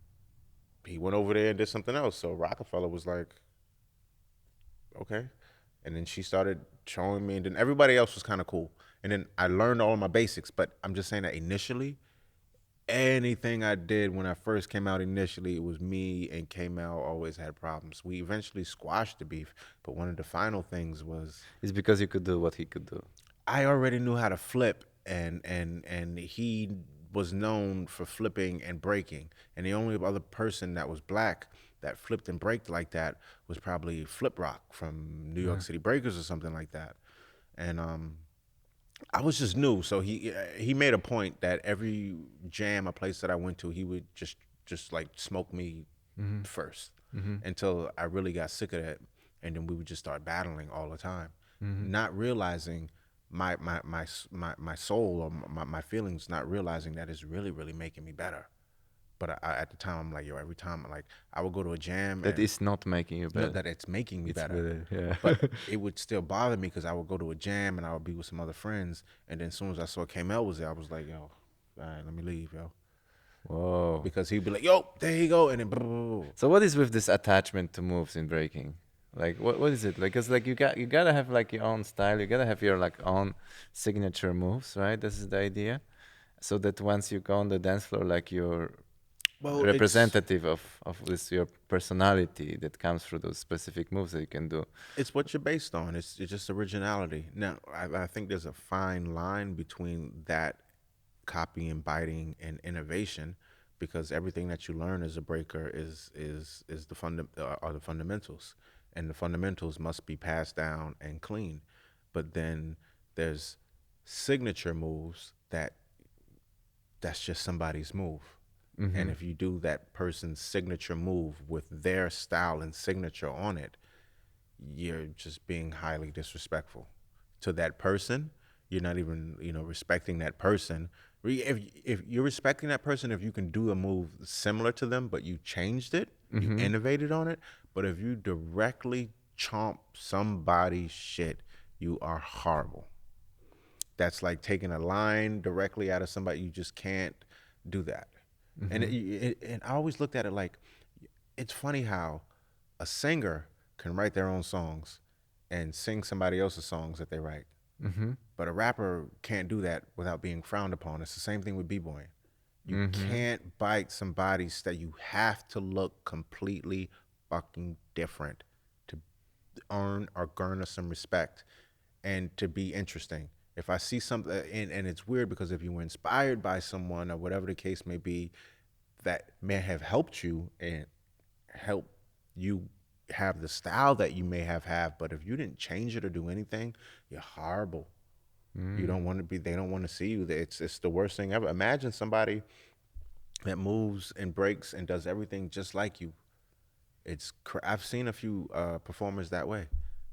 he went over there and did something else. So Rockefeller was like, okay. And then she started showing me, and then everybody else was kind of cool. And then I learned all of my basics, but I'm just saying that initially, anything I did when I first came out initially, it was me and K-Mel always had problems. We eventually squashed the beef, but one of the final things was...
It's because you could do what he could do.
I already knew how to flip, and he was known for flipping and breaking, and the only other person that was black that flipped and braked like that was probably Flip Rock from New York City Breakers or something like that. And I was just new, so he made a point that every jam or place that I went to, he would just like smoke me first until I really got sick of it, and then we would just start battling all the time, not realizing my soul or my feelings, not realizing that it's really making me better. But at the time, I'm like, yo, every time, like, I would go to a jam
That
and
is not making you better.
not that it's making me
It's
better,
better, yeah.
but it would still bother me because I would go to a jam and I would be with some other friends, and then as soon as I saw Kamel was there, I was like, yo, all right, let me leave, yo,
Whoa.
because he'd be like, yo, there you go, and then
So what is with this attachment to moves in breaking? Like what is it? Like, cause like you gotta have like your own style. You gotta have your like own signature moves, right? This is the idea. So that once you go on the dance floor, like you're
well,
representative of this your personality that comes through those specific moves that you can do.
it's what you're based on. It's just originality. Now, I think there's a fine line between that copying, biting, and innovation, because everything that you learn as a breaker is are the fundamentals, and the fundamentals must be passed down and clean. But then there's signature moves that's just somebody's move. And if you do that person's signature move with their style and signature on it, you're just being highly disrespectful to that person. You're not even, respecting that person. If you're respecting that person, if you can do a move similar to them, but you changed it, you innovated on it. But if you directly chomp somebody's shit, you are horrible. That's like taking a line directly out of somebody. You just can't do that. And I always looked at it like, it's funny how a singer can write their own songs and sing somebody else's songs that they write. But a rapper can't do that without being frowned upon. It's the same thing with b-boying. You can't bite somebody's that you have to look completely fucking different to earn or garner some respect and to be interesting. If I see something, and it's weird because if you were inspired by someone or whatever the case may be, that may have helped you and help you have the style that you may have, but if you didn't change it or do anything, you're horrible. You don't want to be. They don't want to see you. It's the worst thing ever. Imagine somebody that moves and breaks and does everything just like you. I've seen a few performers that way.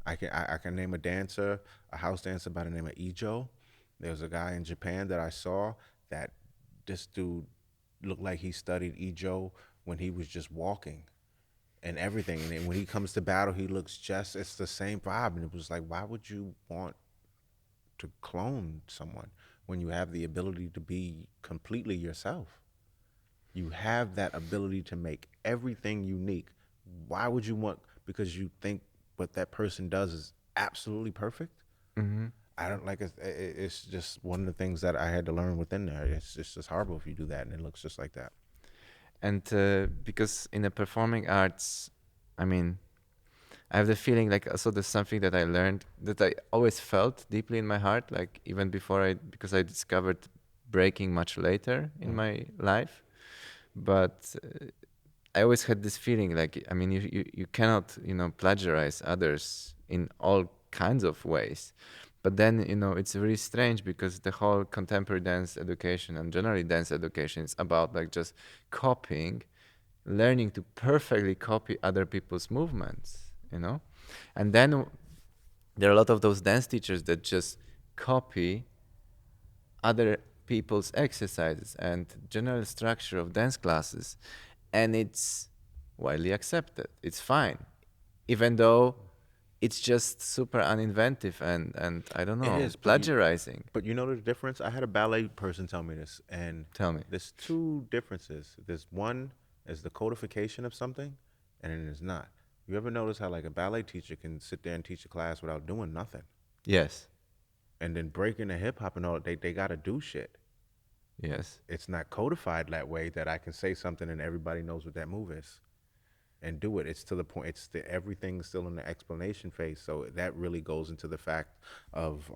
I can name a dancer, a house dancer by the name of Ijo. There was a guy in Japan that I saw that this dude looked like he studied Ijo when he was just walking and everything. And then when he comes to battle, he looks it's the same vibe. And it was like, why would you want to clone someone when you have the ability to be completely yourself? You have that ability to make everything unique. Why would you want, because you think what that person does is absolutely perfect? I don't like it. It's just one of the things that I had to learn within there. It's just horrible if you do that and it looks just like that.
And because in the performing arts, I mean, I have the feeling like also there's something that I learned that I always felt deeply in my heart, like even before because I discovered breaking much later in my life. But I always had this feeling like, I mean, you cannot, plagiarize others in all kinds of ways. But then, it's really strange because the whole contemporary dance education and generally dance education is about like just copying, learning to perfectly copy other people's movements, And then there are a lot of those dance teachers that just copy other people's exercises and general structure of dance classes, and it's widely accepted. It's fine, even though it's just super uninventive and I don't know,
It is
plagiarizing.
But you know the difference? I had a ballet person tell me this, and
Tell me.
there's two differences. There's one is the codification of something, and then there's not. You ever notice how like a ballet teacher can sit there and teach a class without doing nothing?
Yes.
And then breaking the hip hop and all, they got to do shit.
Yes.
It's not codified that way that I can say something and everybody knows what that move is and do it. It's to the point. Everything's still in the explanation phase. So that really goes into the fact of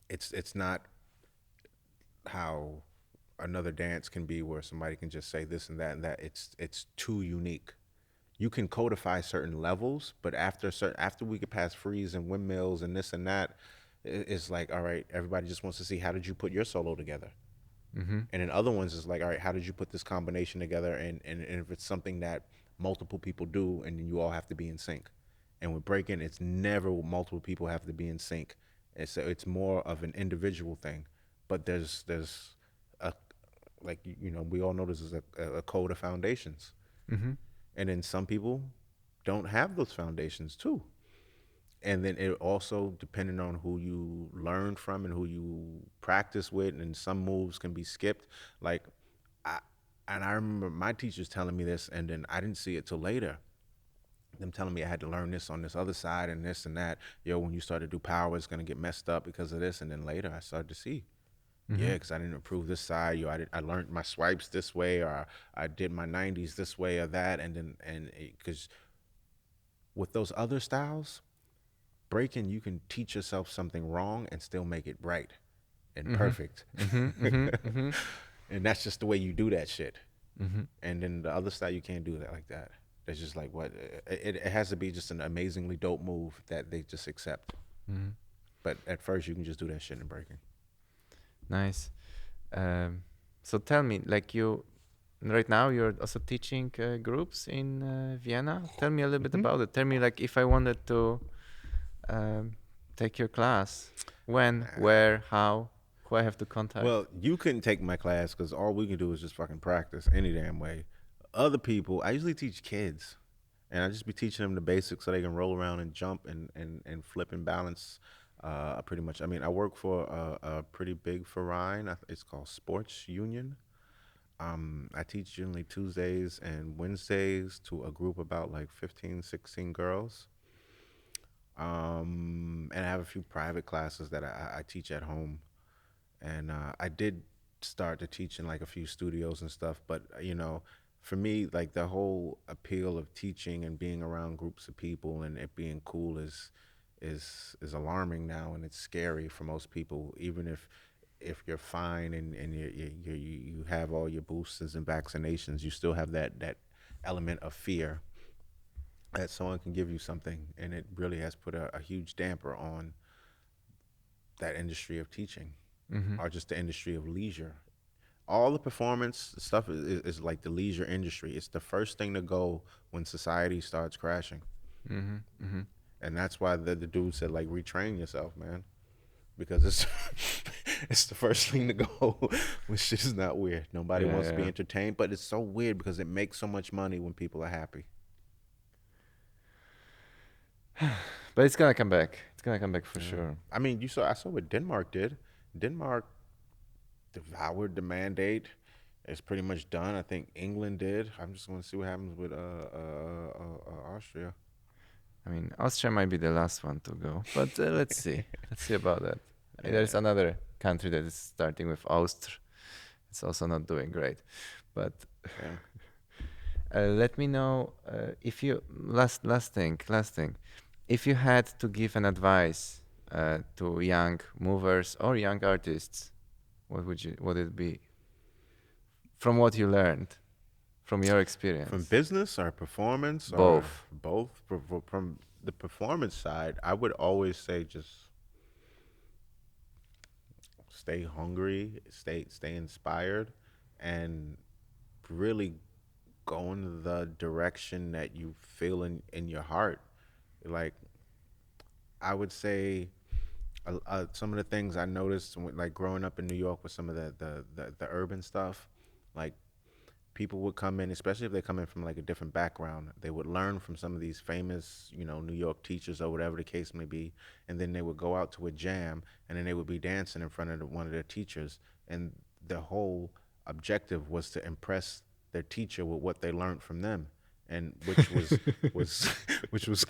it's not how another dance can be where somebody can just say this and that and that. It's too unique. You can codify certain levels, but after we get past freeze and windmills and this and that, it's like, all right, everybody just wants to see how did you put your solo together.
Mm-hmm.
And in other ones, it's like, all right, how did you put this combination together? And if it's something that multiple people do, and then you all have to be in sync. And with breaking, it's never multiple people have to be in sync. It's more of an individual thing. But there's a like we all know this is a code of foundations,
Mm-hmm.
and then some people don't have those foundations too. And then it also depending on who you learn from and who you practice with, and some moves can be skipped. Like I and I remember my teachers telling me this, and then I didn't see it till later. Them telling me I had to learn this on this other side and this and that. Yo, when you start to do power, it's gonna get messed up because of this. And then later, I started to see,
Mm-hmm.
yeah, because I didn't improve this side. I learned my swipes this way, or I did my 90s this way or that, and then and because with those other styles, breaking, you can teach yourself something wrong and still make it right and
Mm-hmm.
perfect.
Mm-hmm. Mm-hmm. Mm-hmm.
And that's just the way you do that shit.
Mm-hmm.
And then the other style, you can't do that like that. That's just like what it has to be just an amazingly dope move that they just accept.
Mm-hmm.
But at first, you can just do that shit in breaking.
Nice. Um, so tell me, like you, right now you're also teaching groups in Vienna. Tell me a little bit
Mhm.
about it. Tell me, like, if I wanted to um, take your class, when, where, how, who I have to contact.
Well, you couldn't take my class because all we can do is just fucking practice any damn way. Other people, I usually teach kids, and I just be teaching them the basics so they can roll around and jump and flip and balance. Pretty much. I mean, I work for a pretty big verein. It's called Sports Union. I teach generally Tuesdays and Wednesdays to a group about like 15, 16 girls. And I have a few private classes that I teach at home. And I did start to teach in like a few studios and stuff, but for me, like the whole appeal of teaching and being around groups of people and it being cool is alarming now, and it's scary for most people. Even if you're fine and you have all your boosters and vaccinations, you still have that element of fear that someone can give you something, and it really has put a huge damper on that industry of teaching,
Mm-hmm.
or just the industry of leisure. All the performance stuff is like the leisure industry. It's the first thing to go when society starts crashing.
Mm-hmm. Mm-hmm.
And that's why the dude said, like, retrain yourself, man. Because it's it's the first thing to go when shit is not weird. Nobody
Yeah,
wants to be
yeah.
entertained, but it's so weird because it makes so much money when people are happy.
But it's gonna come back. It's gonna come back for
Yeah.
sure.
I mean, I saw what Denmark did. Denmark devoured the mandate. It's pretty much done. I think England did. I'm just going to see what happens with Austria.
I mean, Austria might be the last one to go, but let's see. Let's see about that. There's
Yeah.
another country that is starting with Austria. It's also not doing great. But
Yeah.
let me know if you last thing. If you had to give an advice to young movers or young artists, what would it be from what you learned from your
From
experience?
business or performance or
Both.
both, from the performance side, I would always say just stay hungry, stay inspired, and really go in the direction that you feel in your heart. Like I would say, some of the things I noticed, like growing up in New York with some of the urban stuff, like people would come in, especially if they come in from like a different background, they would learn from some of these famous, New York teachers or whatever the case may be, and then they would go out to a jam, and then they would be dancing in front of one of their teachers, and the whole objective was to impress their teacher with what they learned from them, and which was which was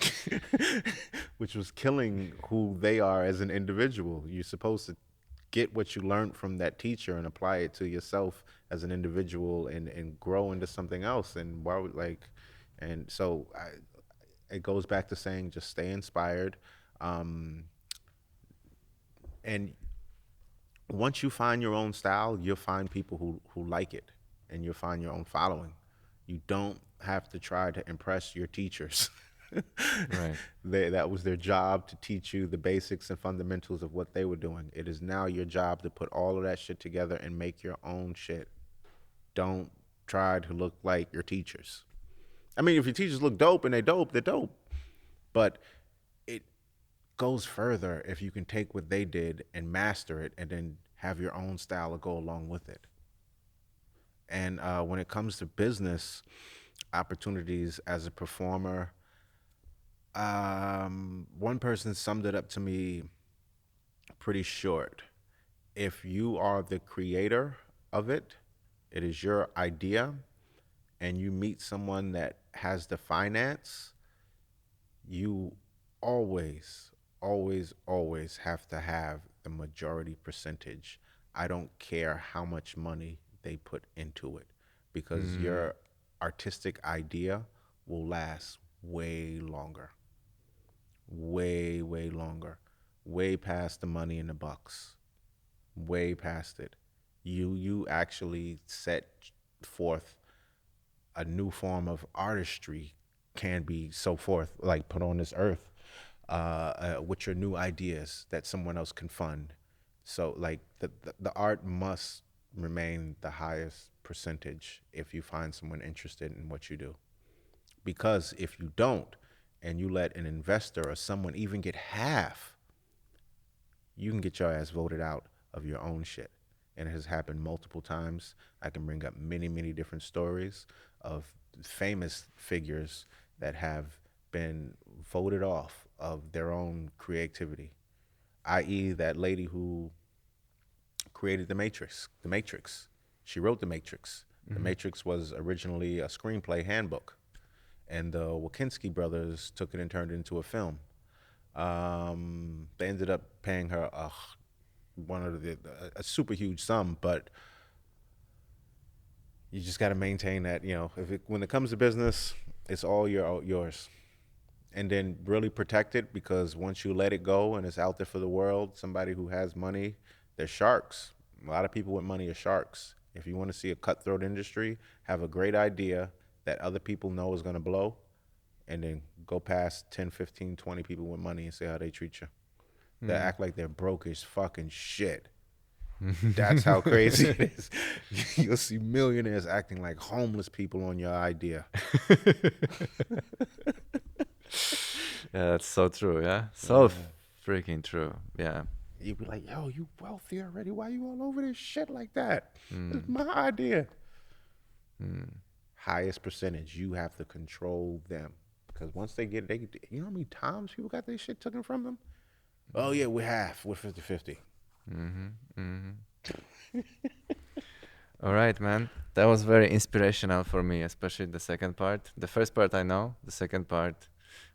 which was killing who they are as an individual. You're supposed to get what you learned from that teacher and apply it to yourself as an individual and grow into something else. And why would like, and so it goes back to saying just stay inspired, um, and once you find your own style, you'll find people who like it, and you'll find your own following. You don't have to try to impress your teachers.
Right.
That was their job, to teach you the basics and fundamentals of what they were doing. It is now your job to put all of that shit together and make your own shit. Don't try to look like your teachers. I mean, if your teachers look dope and they're dope. But it goes further if you can take what they did and master it and then have your own style to go along with it. And when it comes to business opportunities as a performer, one person summed it up to me pretty short. If you are the creator of it, it is your idea, and you meet someone that has the finance, you always, always have to have the majority percentage. I don't care how much money they put into it, because your artistic idea will last way longer. Way, way longer. Way past the money and the bucks. Way past it. You actually set forth a new form of artistry, can be so forth, like put on this earth, with your new ideas that someone else can fund. So like the art must remain the highest percentage if you find someone interested in what you do. Because if you don't, and you let an investor or someone even get half, you can get your ass voted out of your own shit. And it has happened multiple times. I can bring up many, many different stories of famous figures that have been voted off of their own creativity, i.e. that lady who created The Matrix. The Matrix. She wrote The Matrix. The Matrix was originally a screenplay handbook, and the Wachowski brothers took it and turned it into a film. They ended up paying her a super huge sum, but you just got to maintain that, when it comes to business, it's all yours. And then really protect it, because once you let it go and it's out there for the world, somebody who has money, they're sharks. A lot of people with money are sharks. If you want to see a cutthroat industry, have a great idea that other people know is going to blow, and then go past 10, 15, 20 people with money and see how they treat you. They act like they're broke as fucking shit. That's how crazy it is. You'll see millionaires acting like homeless people on your idea.
Yeah, that's so true. Yeah, so freaking true. Yeah.
You'd be like, yo, you wealthy already. Why you all over this shit like that? It's my idea. Highest percentage, you have to control them. Because once they get, you know how many times people got their shit taken from them? Oh, yeah, we're half. We're 50-50.
All right, man. That was very inspirational for me, especially the second part. The first part I know, the second part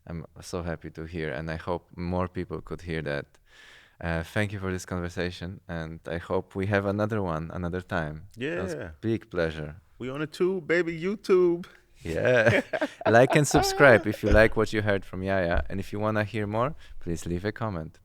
I'm so happy to hear, and I hope more people could hear that. Thank you for this conversation, and I hope we have another one another time. It was
Yeah.
big pleasure.
We on the tube, baby, YouTube.
Yeah. Like and subscribe if you like what you heard from Yahya, and if you want to hear more, please leave a comment.